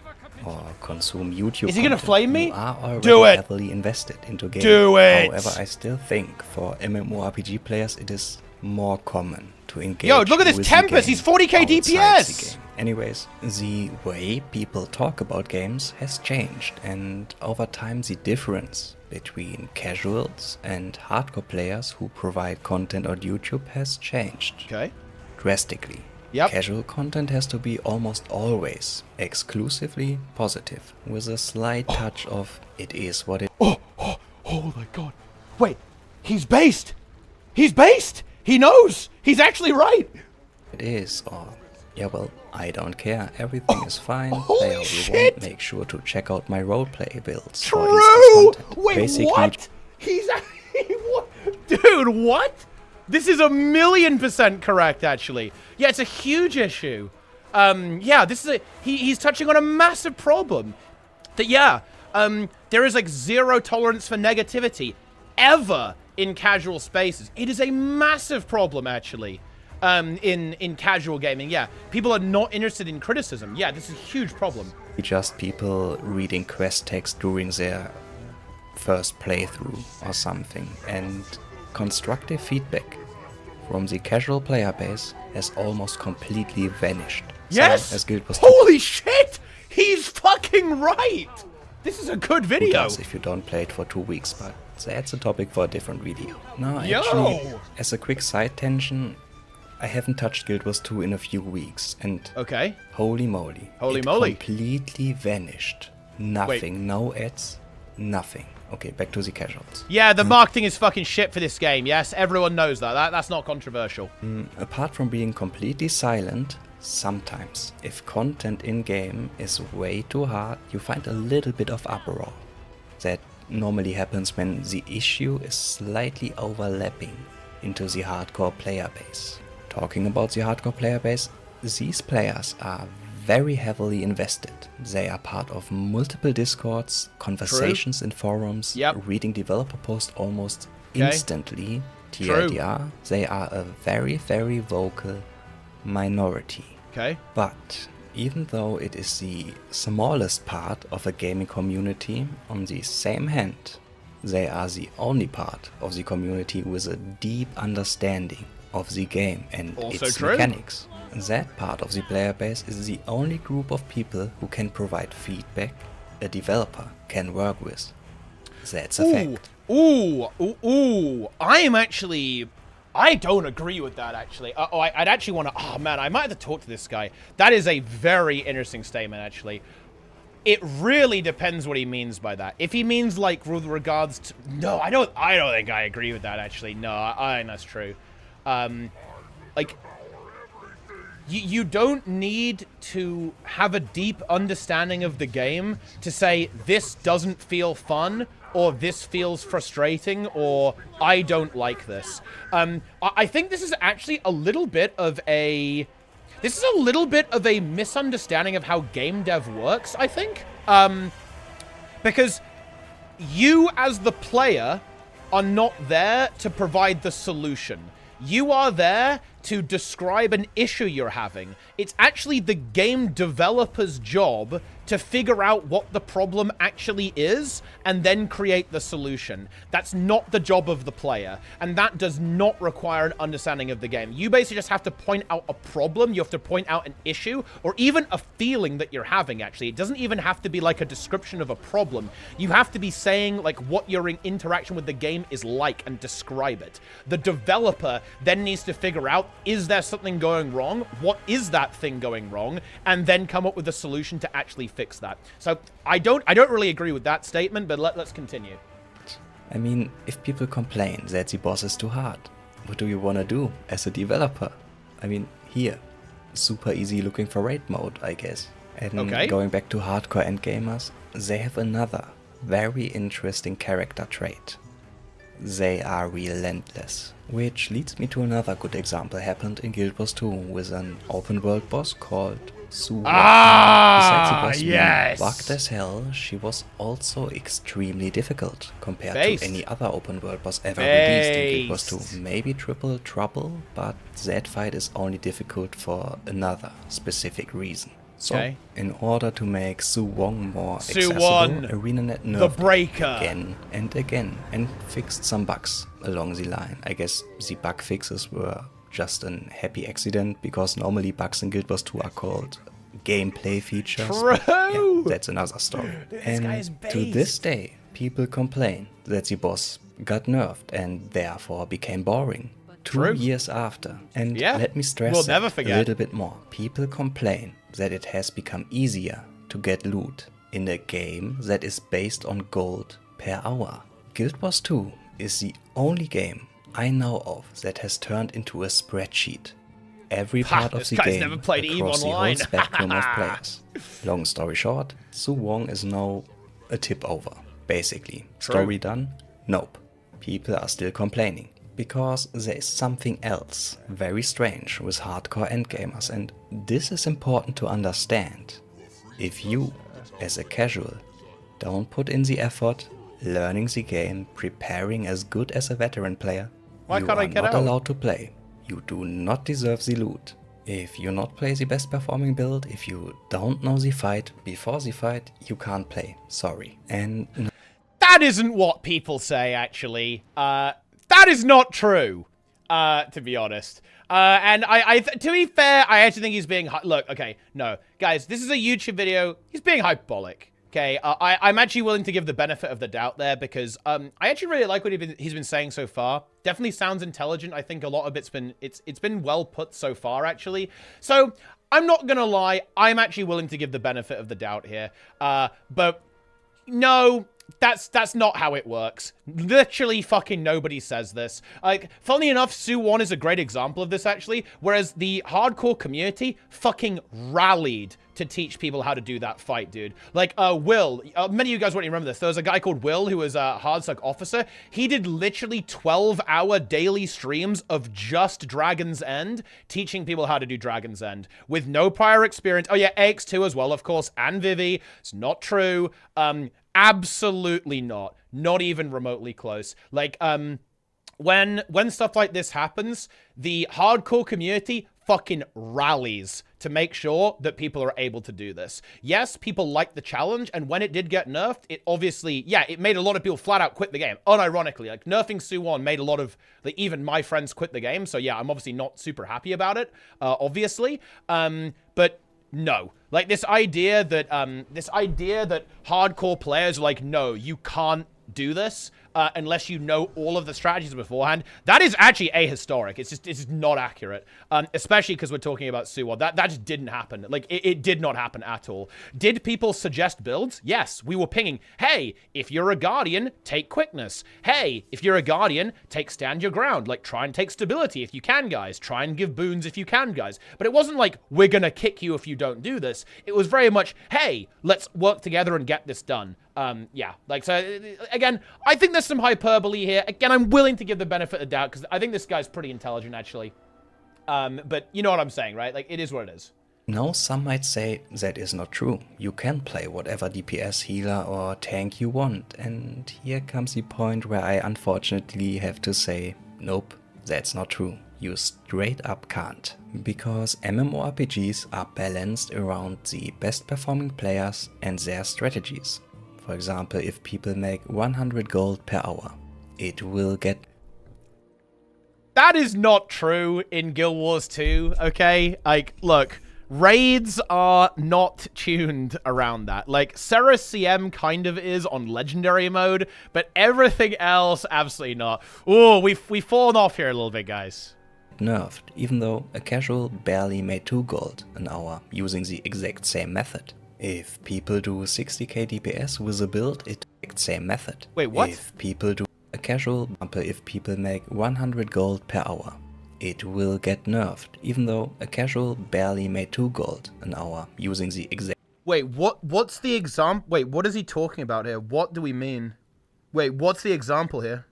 or consume YouTube, is he gonna flame me? You are already Do it. heavily invested into games. Do it. However, I still think for MMORPG players it is more common to engage. Yo, look at this with the Tempest. game He's 40k outside the DPS. game. Anyways, the way people talk about games has changed, and over time the difference between casuals and hardcore players who provide content on YouTube has changed. Okay. Drastically. Yep. Casual content has to be almost always exclusively positive, with a slight touch of it is what it is. Oh my god. Wait, he's based. He's based. He knows. He's actually right. It is, or Yeah, well, I don't care. Everything is fine. Holy Play how you shit! want. Make sure to check out my roleplay builds True! for instance content. Wait, Basically, what? He's what? Dude, what? This is 1,000,000% correct, actually. Yeah, it's a huge issue. Yeah, this is he's touching on a massive problem. That there is like zero tolerance for negativity ever in casual spaces. It is a massive problem, actually. In casual gaming, yeah. People are not interested in criticism. Yeah, this is a huge problem. just people reading quest text during their first playthrough or something, and constructive feedback from the casual player base has almost completely vanished. Yes! Same as Guild Wars 2. Holy shit! He's fucking right! This is a good Who video. does if you don't play it for 2 weeks, but that's a topic for a different video. No, Yo! actually, as a quick side tangent, I haven't touched Guild Wars 2 in a few weeks, and Okay. holy moly. Holy it moly. completely vanished. Nothing, no ads, nothing. Okay, back to the casuals. Yeah, the marketing is fucking shit for this game, yes? Everyone knows that. That's not controversial. Apart from being completely silent, sometimes, if content in-game is way too hard, you find a little bit of uproar. That normally happens when the issue is slightly overlapping into the hardcore player base. Talking about the hardcore player base, these players are very heavily invested. They are part of multiple discords, conversations in forums, reading developer posts almost instantly. TLDR, they are a very, very vocal minority. Okay. But even though it is the smallest part of a gaming community, on the same hand, they are the only part of the community with a deep understanding of the game and its mechanics. That part of the player base is the only group of people who can provide feedback a developer can work with. That's a fact. I don't agree with that, actually. I'd actually want to... Oh, man, I might have to talk to this guy. That is a very interesting statement, actually. It really depends what he means by that. If he means, like, with regards to... No, I don't think I agree with that, actually. No, I think that's true. Like... You don't need to have a deep understanding of the game to say this doesn't feel fun or this feels frustrating or I don't like this. I think this is actually a little bit of a... This is a little bit of a misunderstanding of how game dev works, I think. Because you as the player are not there to provide the solution. You are there to describe an issue you're having. It's actually the game developer's job to figure out what the problem actually is and then create the solution. That's not the job of the player, and that does not require an understanding of the game. You basically just have to point out a problem, you have to point out an issue, or even a feeling that you're having, actually. It doesn't even have to be like a description of a problem. You have to be saying like what your interaction with the game is like and describe it. The developer then needs to figure out, is there something going wrong? What is that thing going wrong? And then come up with a solution to actually fix that. So I don't really agree with that statement, but let's continue. I mean, if people complain that the boss is too hard, what do you want to do as a developer? I mean, here, super easy looking for raid mode, I guess. And going back to hardcore endgamers, they have another very interesting character trait. They are relentless. Which leads me to another good example happened in Guild Wars 2 with an open world boss called Su. Besides the boss being bugged as hell, she was also extremely difficult compared to any other open world boss ever released in Guild Wars 2. Maybe triple trouble, but that fight is only difficult for another specific reason. So, in order to make Su Wong more accessible, ArenaNet nerfed again and again and fixed some bugs along the line. I guess the bug fixes were just an happy accident, because normally bugs in Guild Wars 2 are called gameplay features. Yeah, that's another story. And to this day, people complain that the boss got nerfed and therefore became boring. 2 years after. And let me stress that a little bit more. People complain that it has become easier to get loot in a game that is based on gold per hour. Guild Wars 2 is the only game I know of that has turned into a spreadsheet. every part of this the guy's game never played EVE across the whole Online. spectrum of players. Long story short, Su Wong is now a tip over, basically. True. Story done? Nope. People are still complaining. Because there is something else very strange with hardcore endgamers, and this is important to understand. If you, as a casual, don't put in the effort, learning the game, preparing as good as a veteran player, Why you can't I are get not out? allowed to play. You do not deserve the loot. If you not play the best performing build, if you don't know the fight, before the fight, you can't play. Sorry. And That isn't what people say, actually. That is not true, to be honest. And to be fair, I actually think he's being... Look, okay, no. Guys, this is a YouTube video. He's being hyperbolic, okay? I'm actually willing to give the benefit of the doubt there because I actually really like what he's been saying so far. Definitely sounds intelligent. I think a lot of it's been well put so far, actually. So, I'm not gonna lie. I'm actually willing to give the benefit of the doubt here. But, no... That's not how it works. Literally fucking nobody says this. Like, funnily enough, Su1 is a great example of this, actually. Whereas the hardcore community fucking rallied to teach people how to do that fight, dude. Like, Will, many of you guys won't remember this. There was a guy called Will who was a Hardstuck officer. He did literally 12-hour daily streams of just Dragon's End, teaching people how to do Dragon's End with no prior experience. Oh yeah, AX2 as well, of course, and Vivi. It's not true. Absolutely not. Not even remotely close. Like, when stuff like this happens, the hardcore community fucking rallies to make sure that people are able to do this. Yes, people like the challenge, and when it did get nerfed, it obviously, yeah, it made a lot of people flat out quit the game. Unironically, like, nerfing Su1 made a lot of, like, even my friends quit the game, so yeah, I'm obviously not super happy about it, obviously. But no. Like, this idea that hardcore players are like, no, you can't do this unless you know all of the strategies beforehand. That is actually ahistoric. It's just not accurate. Especially because we're talking about Suwa. That just didn't happen. Like, it did not happen at all. Did people suggest builds? Yes. We were pinging, hey, if you're a Guardian, take quickness. Hey, if you're a Guardian, take stand your ground. Like, try and take stability if you can, guys. Try and give boons if you can, guys. But it wasn't like, we're gonna kick you if you don't do this. It was very much, hey, let's work together and get this done. Yeah, like, so, again, I think there's some hyperbole here. Again, I'm willing to give the benefit of the doubt, because I think this guy's pretty intelligent, actually. But you know what I'm saying, right? Like, it is what it is. now some might say that is not true. You can play whatever DPS, healer or tank you want. And here comes the point where I unfortunately have to say, nope, that's not true. You straight up can't. Because MMORPGs are balanced around the best performing players and their strategies. For example, if people make 100 gold per hour, it will get... That is not true in Guild Wars 2, okay? Like, look, raids are not tuned around that. Like, Serra CM kind of is on legendary mode, but everything else, absolutely not. Ooh, we've fallen off here a little bit, guys. nerfed, even though a casual barely made 2 gold an hour using the exact same method. If people do 60k DPS with a build, it's the exact same method. Wait, what? If people do a casual, if people make 100 gold per hour, it will get nerfed, even though a casual barely made 2 gold an hour using the exact... Wait, what's the example? Wait, what is he talking about here? What do we mean? Wait, what's the example here?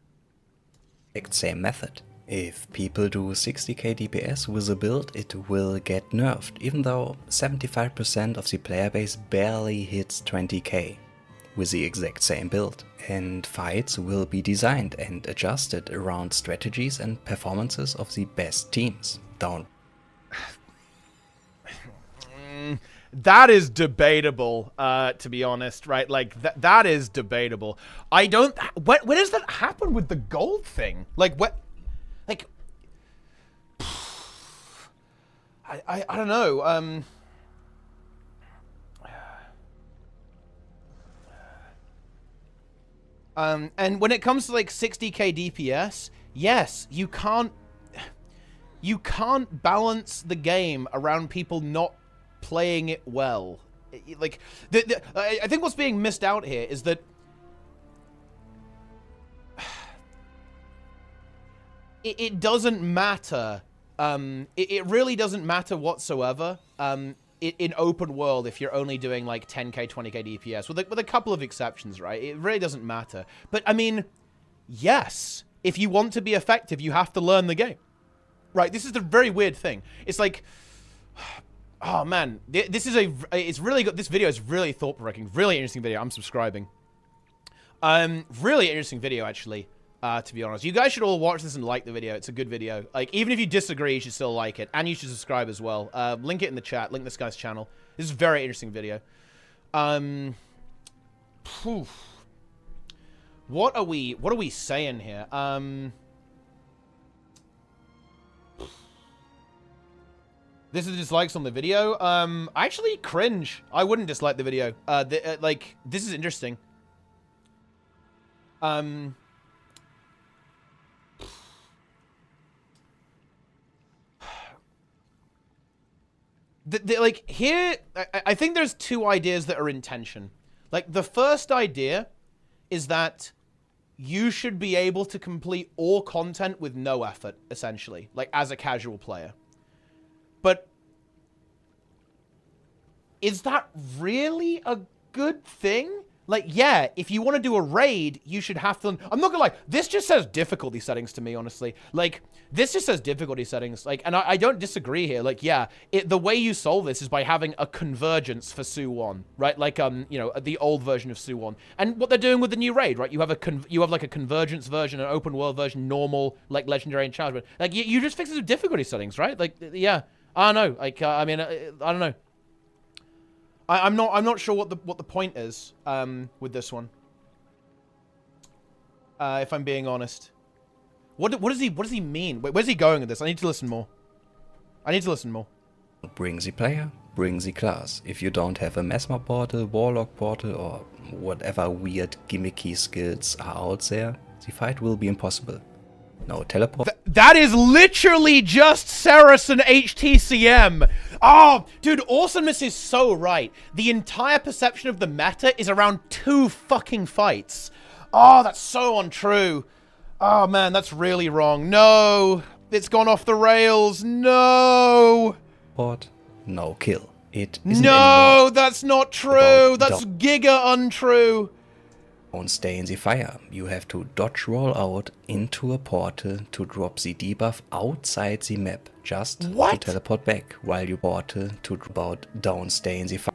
Exact same method. If people do 60k DPS with a build, it will get nerfed, even though 75% of the player base barely hits 20k with the exact same build. And fights will be designed and adjusted around strategies and performances of the best teams. That is debatable, to be honest, right? Like, that is debatable. I don't... When does that happen with the gold thing? Like, what... Like... I don't know, and when it comes to, like, 60k DPS, yes, you can't balance the game around people not playing it well. Like, I think what's being missed out here is that it doesn't matter it really doesn't matter whatsoever. In open world, if you're only doing like 10k, 20k DPS, with a couple of exceptions, right? It really doesn't matter. But I mean, yes, if you want to be effective, you have to learn the game, right? This is the very weird thing. It's like, oh man, it's really good. This video is really thought-provoking, really interesting video. I'm subscribing. Really interesting video, actually. To be honest, you guys should all watch this and like the video. It's a good video. Like, even if you disagree, you should still like it, and you should subscribe as well. Link it in the chat. Link this guy's channel. This is a very interesting video. What are we saying here? This is dislikes on the video. I actually cringe. I wouldn't dislike the video. Like, this is interesting. Like, here, I think there's two ideas that are in tension. Like, the first idea is that you should be able to complete all content with no effort, essentially, like, as a casual player. But is that really a good thing? Like, yeah, if you want to do a raid, you should have to... I'm not gonna lie, this just says difficulty settings to me, honestly. Like, this just says difficulty settings. Like, and I don't disagree here. Like, yeah, the way you solve this is by having a convergence for Su-1, right? Like, you know, the old version of Su-1. And what they're doing with the new raid, right? You have like a convergence version, an open world version, normal, like, legendary and challenge. Like, you just fix it with difficulty settings, right? Like, yeah, I don't know. Like, I mean, I don't know. I'm not sure what the point is with this one. If I'm being honest, what does he mean? Wait, where's he going with this? I need to listen more. Bring the player, bring the class. If you don't have a Mesmer portal, Warlock portal, or whatever weird gimmicky skills are out there, the fight will be impossible. No teleport. That is literally just Ceres and HTCM. Oh, dude, Awesomeness is so right. The entire perception of the meta is around 2 fucking fights. Oh, that's so untrue. Oh, man, that's really wrong. No, it's gone off the rails. No. No kill. It isn't No, that's not true. That's giga untrue. Don't stay in the fire. You have to dodge roll out into a portal to drop the debuff outside the map, just to teleport back while you portal to about don't stay in the fire.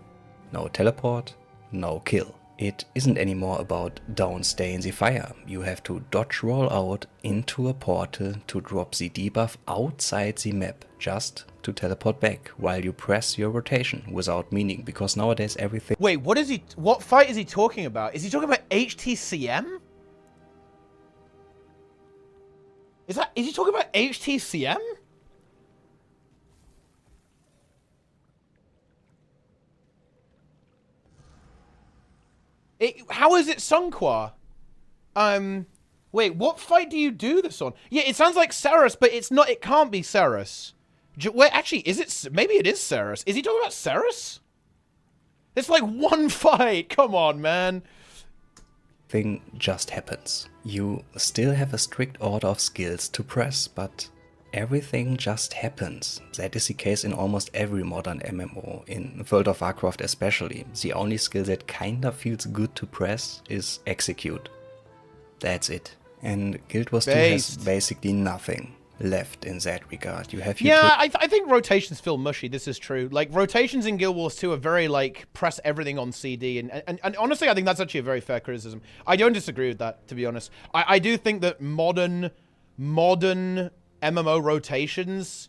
No teleport, no kill. It isn't anymore about don't stay in the fire. You have to dodge roll out into a portal to drop the debuff outside the map, just to teleport back while you press your rotation without meaning, because nowadays everything... Wait, what fight is he talking about? Is he talking about HTCM? Is he talking about HTCM? How is it Sunqua? Wait, what fight do you do this on? Yeah, it sounds like Ceres, but it's not, it can't be Ceres. Wait, actually, is it? Maybe it is Ceres. Is he talking about Ceres? It's like one fight. Come on, man. Thing just happens. You still have a strict order of skills to press, but everything just happens. That is the case in almost every modern MMO, in World of Warcraft especially. The only skill that kinda feels good to press is execute. That's it. And Guild Wars 2 has basically nothing left in that regard. You have I think rotations feel mushy. This is true. Like, rotations in Guild Wars 2 are very, like, press everything on CD, and honestly, I think that's actually a very fair criticism. I don't disagree with that, to be honest. I do think that modern MMO rotations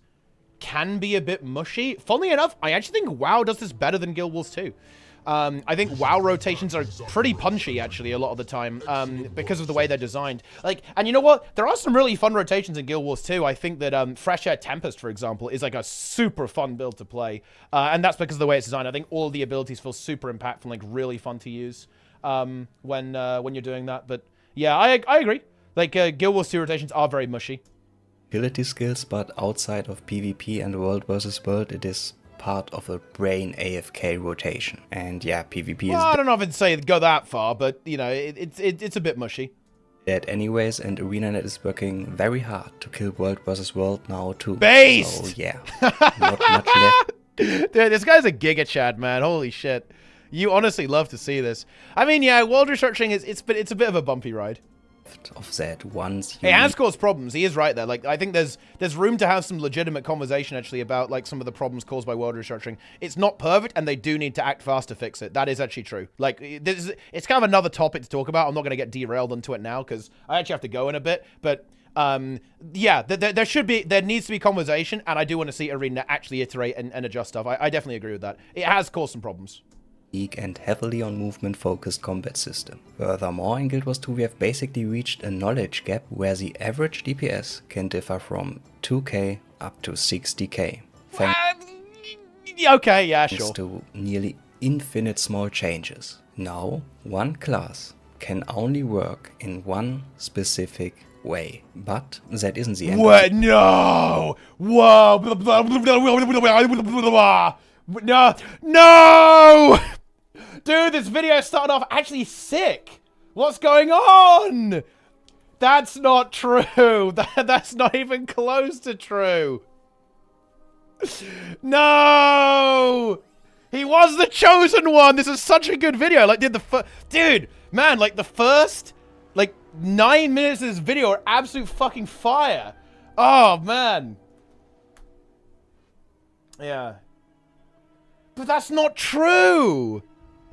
can be a bit mushy. Funnily enough, I actually think WoW does this better than Guild Wars 2. I think WoW rotations are pretty punchy, actually, a lot of the time, because of the way they're designed. Like, and you know what? There are some really fun rotations in Guild Wars 2. I think that Fresh Air Tempest, for example, is like a super fun build to play. And that's because of the way it's designed. I think all of the abilities feel super impactful and like really fun to use when you're doing that. But yeah, I agree. Like, Guild Wars 2 rotations are very mushy. Ability skills, but outside of PvP and world versus world, it is part of a brain AFK rotation. And yeah, PvP is... I don't know if I'd say go that far, but, you know, it's a bit mushy. that anyways, and ArenaNet is working very hard to kill World vs. World now too. Based! So yeah, not much left. Dude, this guy's a giga chad, man. Holy shit. You honestly love to see this. I mean, yeah, world restructuring it's a bit of a bumpy ride. Of that once you It has caused problems. He is right there. Like, I think there's room to have some legitimate conversation actually about like some of the problems caused by world restructuring. It's not perfect, and they do need to act fast to fix it. That is actually true. Like, it's kind of another topic to talk about. I'm not going to get derailed onto it now because I actually have to go in a bit. But yeah, there needs to be conversation, and I do want to see Arena actually iterate and adjust stuff. I definitely agree with that. It has caused some problems. And heavily on movement-focused combat system. Furthermore, in Guild Wars 2 we have basically reached a knowledge gap where the average DPS can differ from 2k up to 60k. Okay, yeah, sure. Thanks to nearly infinite small changes. Now, one class can only work in one specific way. But that isn't the end. What? No! Whoa! No! No! Dude, this video started off actually sick. What's going on? That's not true. That's not even close to true. No! He was the chosen one. This is such a good video. Like, dude, man, like the first, like 9 minutes of this video are absolute fucking fire. Oh, man. Yeah. But that's not true.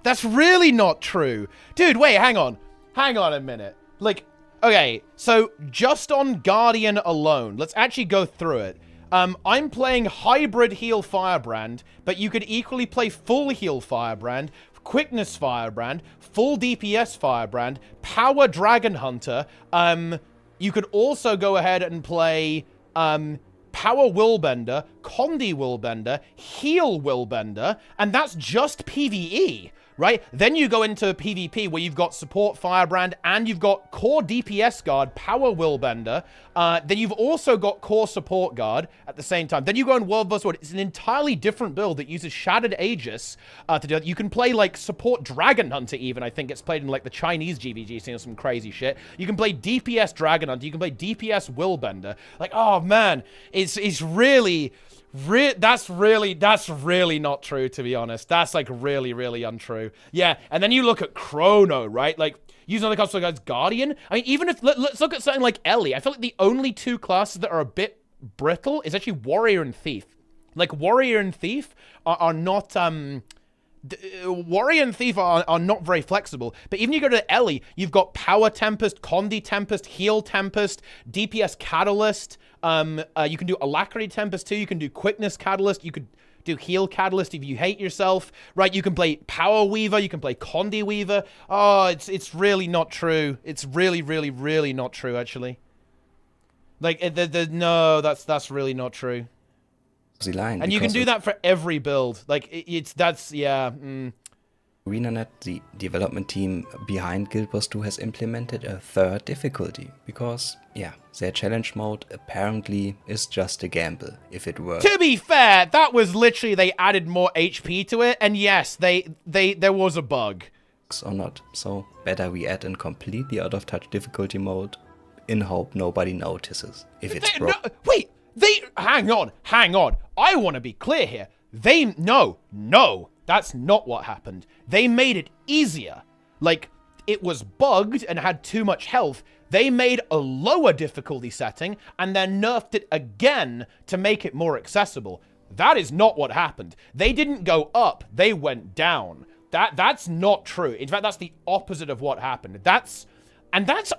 That's really not true. Dude, wait, hang on. Hang on a minute. Like, okay, so just on Guardian alone, let's actually go through it. I'm playing Hybrid Heal Firebrand, but you could equally play Full Heal Firebrand, Quickness Firebrand, Full DPS Firebrand, Power Dragon Hunter. You could also go ahead and play Power Willbender, Condi Willbender, Heal Willbender, and that's just PvE, right? Then you go into PvP where you've got Support Firebrand and you've got Core DPS Guard, Power Willbender. Then you've also got Core Support Guard at the same time. Then you go in World vs. World. It's an entirely different build that uses Shattered Aegis to do it. You can play like Support Dragon Hunter even. I think it's played in like the Chinese GVG scene or some crazy shit. You can play DPS Dragon Hunter. You can play DPS Willbender. Like, oh man, it's really... that's really not true, to be honest. That's like really untrue. Yeah, and then you look at Chrono, right? Like, using other classes like Guardian. I mean, even if let's look at something like Ellie. I feel like the only two classes that are a bit brittle is actually Warrior and Thief. Like, Warrior and Thief are not Warrior and Thief are not very flexible. But even you go to Ellie, you've got Power Tempest, Condi Tempest, Heal Tempest, DPS Catalyst. You can do Alacrity Tempest too. You can do Quickness Catalyst. You could do Heal Catalyst if you hate yourself, right? You can play Power Weaver. You can play Condi Weaver. Oh, it's really not true. It's really not true, actually. Like, no, that's really not true. And you can do that for every build. Like, yeah. ArenaNet, the development team behind Guild Wars 2, has implemented a third difficulty, because, yeah, their challenge mode apparently is just a gamble, if it were. To be fair, that was literally, they added more HP to it, and yes, there was a bug. Or not, so better we add a completely out-of-touch difficulty mode, in hope nobody notices, if it's broken. No, wait, hang on, I want to be clear here. No, that's not what happened. They made it easier. Like, it was bugged and had too much health. They made a lower difficulty setting and then nerfed it again to make it more accessible. That is not what happened. They didn't go up, they went down. That's not true. In fact, that's the opposite of what happened. That's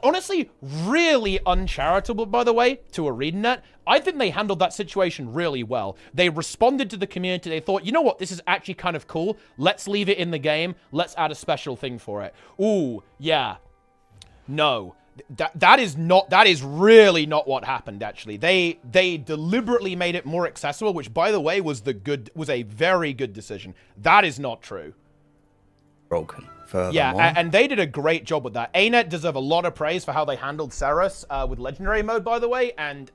honestly really uncharitable, by the way, to ArenaNet. I think they handled that situation really well. They responded to the community. They thought, you know what, this is actually kind of cool. Let's leave it in the game. Let's add a special thing for it. Ooh, yeah. No. That is really not what happened, actually. They deliberately made it more accessible, which, by the way, was a very good decision. That is not true. broken. Furthermore, yeah, and they did a great job with that. ArenaNet deserve a lot of praise for how they handled Ceres with Legendary mode, by the way, and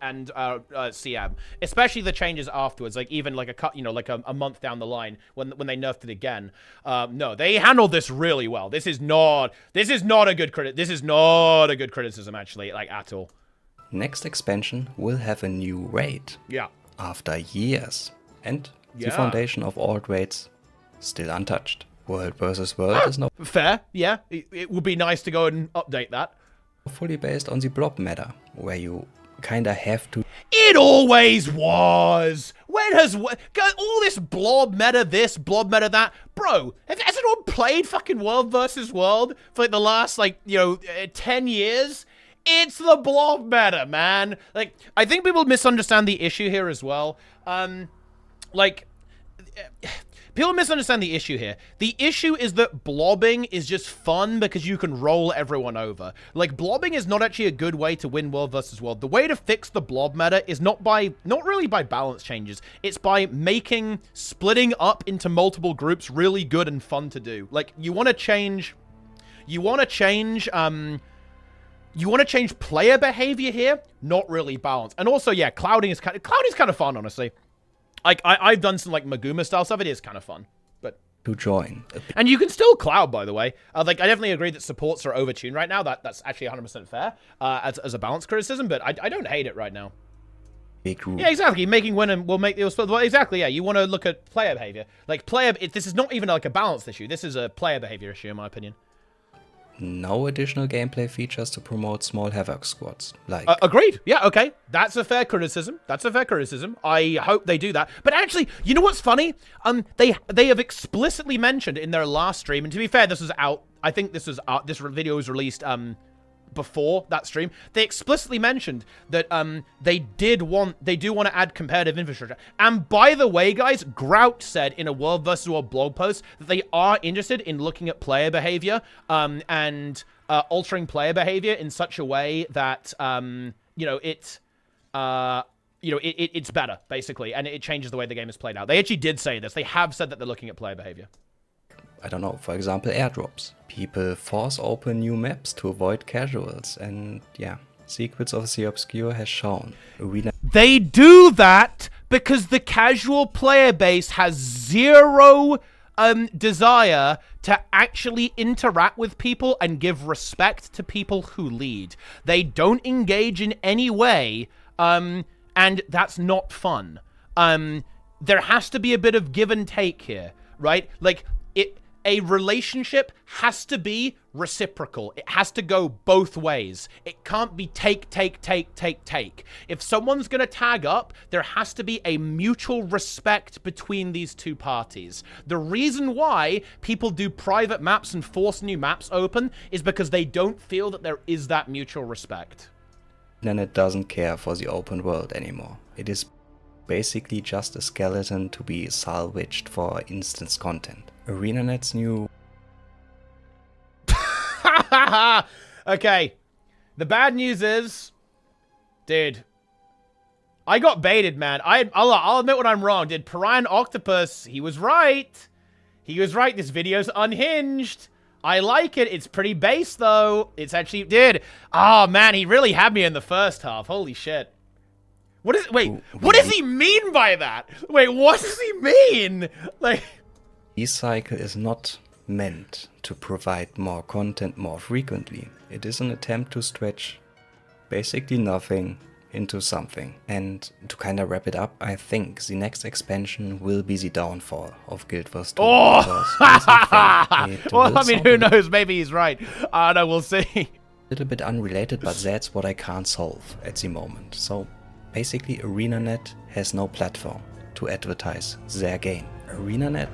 Siam, especially the changes afterwards. Like even like a month down the line when they nerfed it again. No, they handled this really well. This is not a good criticism actually, like at all. next expansion will have a new raid. Yeah. After years, and the foundation of all raids still untouched. World versus World is now fair, yeah. It would be nice to go and update that. fully based on the blob meta, where you kinda have to. It always was. When has all this blob meta this, blob meta that? Bro, has anyone played fucking World versus World for like the last 10 years? It's the blob meta, man. Like, I think people misunderstand the issue here as well. People misunderstand the issue here. The issue is that blobbing is just fun because you can roll everyone over. Like, blobbing is not actually a good way to win World versus World. The way to fix the blob meta is not really by balance changes. It's by making splitting up into multiple groups really good and fun to do. Like, you want to change player behavior here, not really balance. And also, yeah, clouding is kind of fun, honestly. Like, I've done some, like, Maguma style stuff. It is kind of fun, but... To join. And you can still cloud, by the way. I definitely agree that supports are overtuned right now. That's actually 100% fair as a balance criticism, but I don't hate it right now. Big group. Yeah, exactly. Making win will make... Well, exactly, yeah. You want to look at player behavior. Like, this is not even, like, a balance issue. This is a player behavior issue, in my opinion. No additional gameplay features to promote small Havoc squads. Like agreed. Yeah, okay. That's a fair criticism. I hope they do that. But actually, you know what's funny? They have explicitly mentioned in their last stream, and to be fair, this was out. I think this video was released before that stream. They explicitly mentioned that they do want to add competitive infrastructure. And by the way, guys, Grout said in a World vs. World blog post that they are interested in looking at player behavior and altering player behavior in such a way that it's better, basically, and it changes the way the game is played out. They actually did say this. They have said that they're looking at player behavior. I don't know, for example, airdrops. People force open new maps to avoid casuals, and yeah, Secrets of the Obscure has shown. They do that because the casual player base has zero desire to actually interact with people and give respect to people who lead. They don't engage in any way, and that's not fun. There has to be a bit of give and take here, right? Like, a relationship has to be reciprocal. It has to go both ways. It can't be take. If someone's going to tag up, there has to be a mutual respect between these two parties. The reason why people do private maps and force new maps open is because they don't feel that there is that mutual respect. ArenaNet doesn't care for the open world anymore. It is basically just a skeleton to be salvaged for instance content. ArenaNet's new... Okay. The bad news is... Dude. I got baited, man. I'll admit when I'm wrong. Dude, Piranha Octopus, he was right. He was right. This video's unhinged. I like it. It's pretty base, though. It's actually... Dude. Oh, man. He really had me in the first half. Holy shit. What does he mean by that? Wait, what does he mean? Like... E-Cycle is not meant to provide more content more frequently. It is an attempt to stretch basically nothing into something. And to kind of wrap it up, I think the next expansion will be the downfall of Guild Wars 2. Oh! Well, I mean, who knows? Maybe he's right. No, we'll see. A little bit unrelated, but that's what I can't solve at the moment. So basically, ArenaNet has no platform to advertise their game. ArenaNet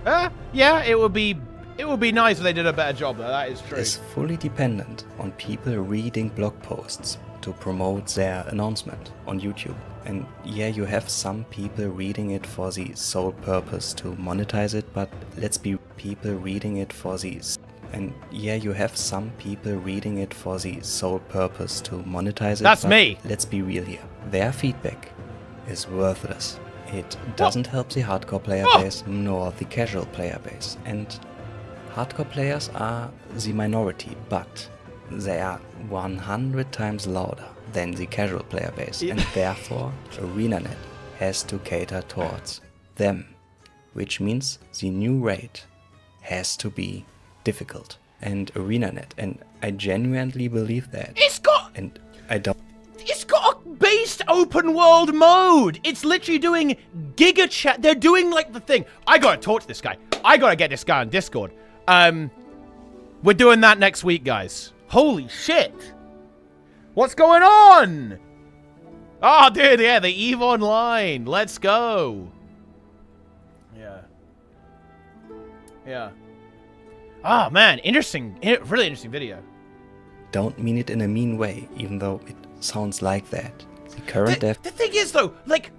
yeah, it would be nice if they did a better job though, that is true. Is fully dependent on people reading blog posts to promote their announcement on YouTube. And yeah, you have some people reading it for the sole purpose to monetize it, but let's be people reading it for these. And yeah, you have some people reading it for the sole purpose to monetize it. That's me. Let's be real here. Their feedback is worthless. It doesn't help the hardcore player base nor the casual player base. And hardcore players are the minority, but they are 100 times louder than the casual player base, and therefore ArenaNet has to cater towards them, which means the new raid has to be difficult. And ArenaNet, and I genuinely believe that. It's got a based open world mode. It's literally doing giga chat. They're doing like the thing. I gotta talk to this guy. I gotta get this guy on Discord. We're doing that next week, guys. Holy shit. What's going on? Oh, dude, yeah, the EVE Online. Let's go. Yeah. Yeah. Ah, man, interesting. Really interesting video. Don't mean it in a mean way, even though it sounds like that. The current The thing is, though, like,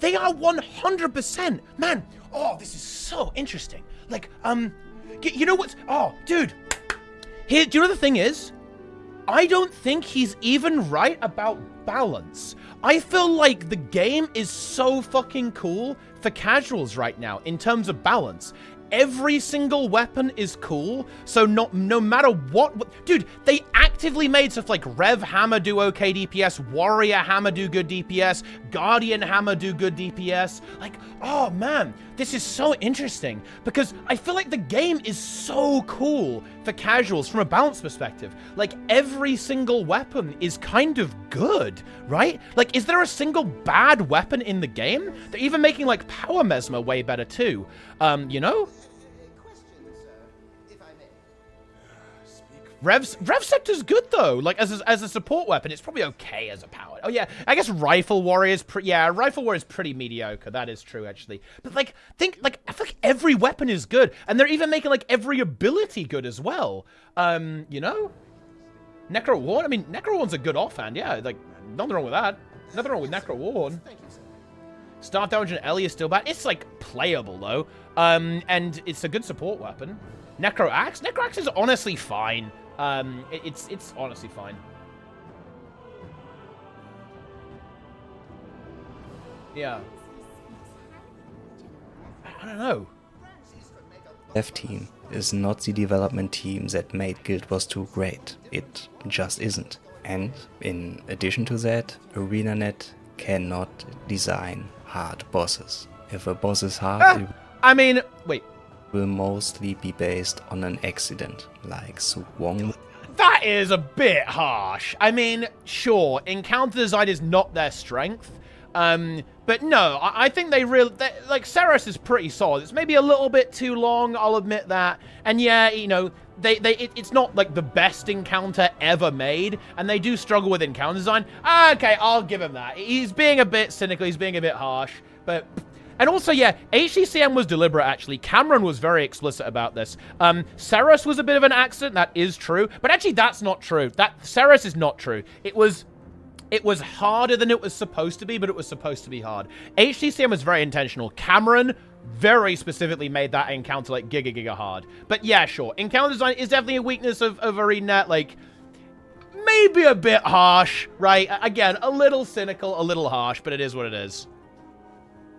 they are 100%. Man, oh, this is so interesting. Like, you know what's... Oh, dude. Here, do you know the thing is? I don't think he's even right about balance. I feel like the game is so fucking cool for casuals right now in terms of balance. Every single weapon is cool, so no matter what... Dude, they actively made stuff like Rev Hammer do okay DPS, Warrior Hammer do good DPS, Guardian Hammer do good DPS. Like, oh man, this is so interesting because I feel like the game is so cool for casuals from a balance perspective. Like, every single weapon is kind of good, right? Like, is there a single bad weapon in the game? They're even making, like, Power Mesmer way better too. You know? Rev Sector's good though. Like as a support weapon, it's probably okay as a power. Oh yeah, I guess Rifle Warrior's Rifle Warrior's pretty mediocre. That is true actually. But like I feel like every weapon is good, and they're even making like every ability good as well. You know, Necro Warn. I mean, Necro Warn's a good offhand. Yeah, like nothing wrong with that. Nothing wrong with Necro Warn. Star Doge and Ellie is still bad. It's like playable though, and it's a good support weapon. Necro Axe. Necro Axe is honestly fine. It's honestly fine. Yeah. I don't know. Dev team is not the development team that made Guild Wars 2 great. It just isn't. And in addition to that, ArenaNet cannot design hard bosses. If a boss is hard, it I mean, wait. will mostly be based on an accident, like Suk Wong. That is a bit harsh. I mean, sure, encounter design is not their strength. But no, I think like, Ceres is pretty solid. It's maybe a little bit too long, I'll admit that. And yeah, you know, it's not like the best encounter ever made, and they do struggle with encounter design. Okay, I'll give him that. He's being a bit cynical, he's being a bit harsh, but... And also, yeah, HCCM was deliberate, actually. Cameron was very explicit about this. Ceres was a bit of an accident, that is true. But actually, that's not true. Ceres is not true. It was harder than it was supposed to be, but it was supposed to be hard. HCCM was very intentional. Cameron very specifically made that encounter, like, giga hard. But yeah, sure. Encounter design is definitely a weakness of ArenaNet, like... Maybe a bit harsh, right? Again, a little cynical, a little harsh, but it is what it is.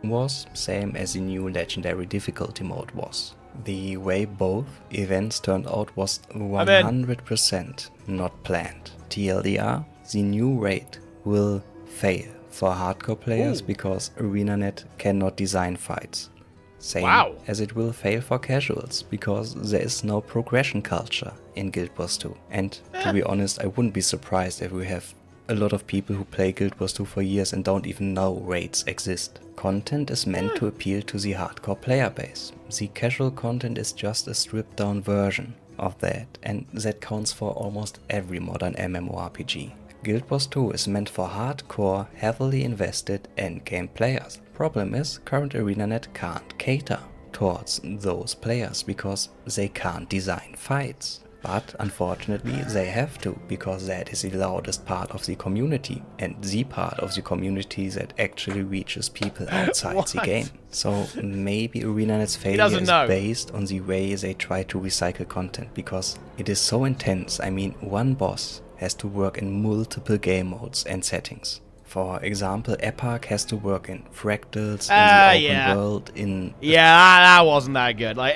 Was same as the new legendary difficulty mode was. The way both events turned out was 100% not planned. TLDR, the new raid will fail for hardcore players because ArenaNet cannot design fights. Same as it will fail for casuals because there is no progression culture in Guild Wars 2. And to be honest, I wouldn't be surprised if we have a lot of people who play Guild Wars 2 for years and don't even know raids exist. Content is meant to appeal to the hardcore player base. The casual content is just a stripped down version of that, and that counts for almost every modern MMORPG. Guild Wars 2 is meant for hardcore, heavily invested endgame players. Problem is, current ArenaNet can't cater towards those players because they can't design fights. But unfortunately they have to, because that is the loudest part of the community and the part of the community that actually reaches people outside the game. So maybe ArenaNet's failure is based on the way they try to recycle content, because it is so intense. I mean, one boss has to work in multiple game modes and settings. For example, Epoch has to work in fractals in the open world in... that wasn't that good. Like,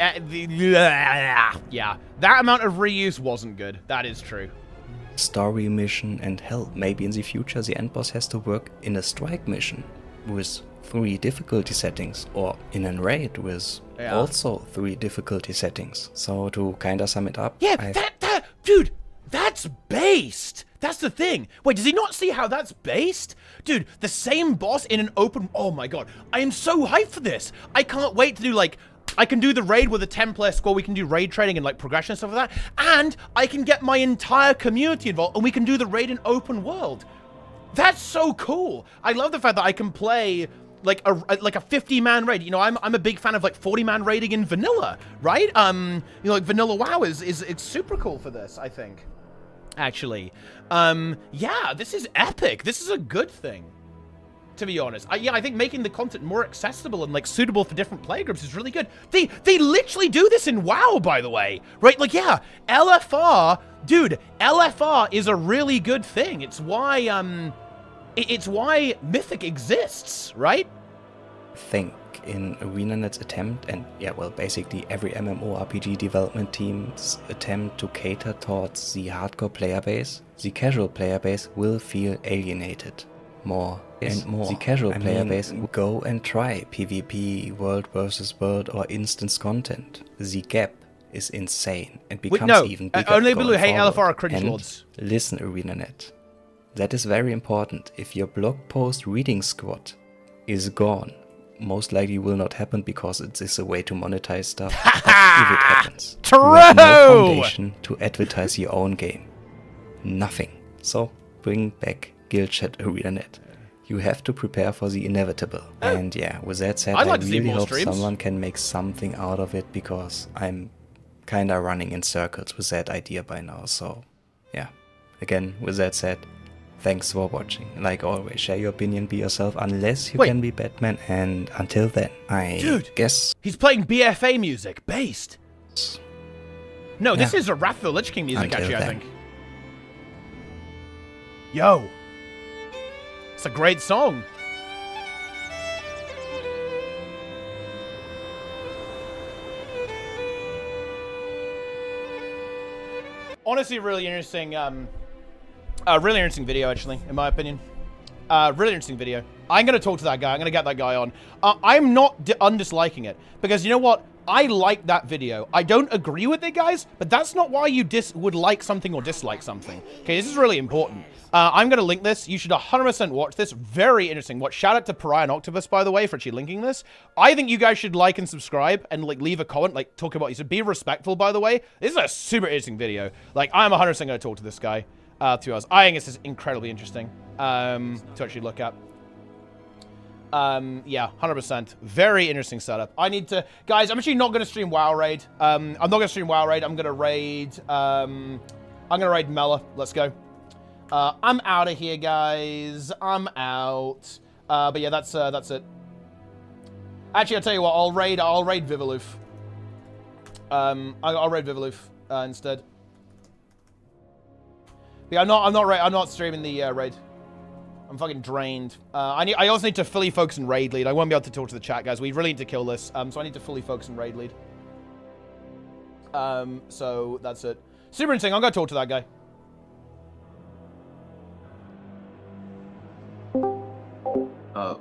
yeah. That amount of reuse wasn't good. That is true. Story mission, and hell, maybe in the future the end boss has to work in a strike mission with 3 difficulty settings, or in a raid with also 3 difficulty settings. So to kinda sum it up... Yeah, dude, that's based! That's the thing. Wait, does he not see how that's based? Dude, the same boss in an open... Oh my god, I am so hyped for this! I can't wait to do, like... I can do the raid with a 10-player squad, we can do raid training and, like, progression and stuff like that, and I can get my entire community involved, and we can do the raid in open world. That's so cool! I love the fact that I can play... like a 50-man raid. You know, I'm a big fan of like 40-man raiding in vanilla, right? You know, like vanilla WoW it's super cool for this, I think. Actually. Yeah, this is epic. This is a good thing, to be honest. Yeah, I think making the content more accessible and like suitable for different playgroups is really good. They literally do this in WoW, by the way. Right? Like, yeah, LFR, dude, LFR is a really good thing. It's why Mythic exists, right? Think in ArenaNet's attempt, and yeah, well, basically every MMORPG development team's attempt to cater towards the hardcore player base, the casual player base will feel alienated more and more. The casual player base will go and try PvP, world versus world, or instance content. The gap is insane and becomes even bigger. Only people who hate LFR are cringe and lords. Listen, ArenaNet. That is very important. If your blog post reading squad is gone, most likely will not happen because it is a way to monetize stuff. But if it happens, you have no foundation to advertise your own game. Nothing. So bring back guild chat ArenaNet. You have to prepare for the inevitable. And yeah, with that said, I really hope someone can make something out of it, because I'm kinda running in circles with that idea by now. So yeah, again, with that said, thanks for watching. Like always, share your opinion, be yourself, unless you can be Batman. And until then, I guess... He's playing BFA music, based. No, this is a Wrath of the Lich King music, actually, I think. Yo. It's a great song. Honestly, really interesting, really interesting video, actually, in my opinion. Really interesting video. I'm going to talk to that guy. I'm going to get that guy on. I'm not undisliking it, because you know what? I like that video. I don't agree with it, guys, but that's not why you would like something or dislike something. Okay, this is really important. I'm going to link this. You should 100% watch this. Very interesting. Shout out to Pariah and Octopus, by the way, for actually linking this. I think you guys should like and subscribe and like leave a comment, like talk about you. So be respectful, by the way. This is a super interesting video. Like, I'm 100% going to talk to this guy. 2 hours. I think this is incredibly interesting to actually look at. Yeah, 100%. Very interesting setup. I need to... Guys, I'm actually not going to stream WoW Raid. I'm not going to stream WoW Raid. I'm going to raid... I'm going to raid Mela. Let's go. I'm out of here, guys. I'm out. But yeah, that's it. Actually, I'll tell you what. I'll raid Vivaloof. I'll raid Vivaloof instead. Yeah, I'm not streaming the raid. I'm fucking drained. I also need to fully focus on raid lead. I won't be able to talk to the chat, guys. We really need to kill this. So I need to fully focus on raid lead. So that's it. Super interesting. I'm gonna talk to that guy.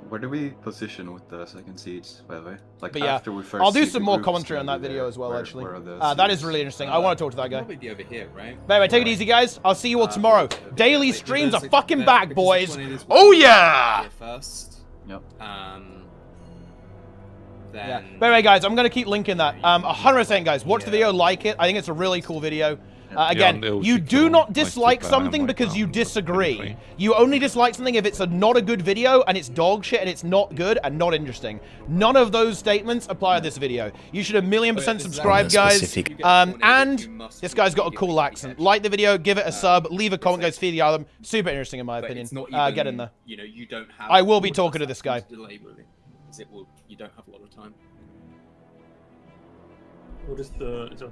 Where do we position with the second seeds, by the way? Like, but yeah, after we first I'll do some more commentary on that video as well, actually. That is really interesting. I want to talk to that guy. Probably be over here, right? But anyway, take it easy, guys. I'll see you all tomorrow. Daily streams are fucking back, boys. Oh, yeah! First. Yep. Then... Yeah. But anyway, guys, I'm going to keep linking that. 100%, guys. Watch the video, like it. I think it's a really cool video. Again, you do not dislike something because you disagree. You only dislike something if it's not a good video and it's dog shit and it's not good and not interesting. None of those statements apply to this video. You should 1,000,000% subscribe, guys. And this guy's got a cool accent. Like the video, give it a sub, leave a comment, guys, feed the album. Super interesting in my opinion. Get in there. You know, you don't have. I will be talking to this guy. You don't have a lot of time. What is the...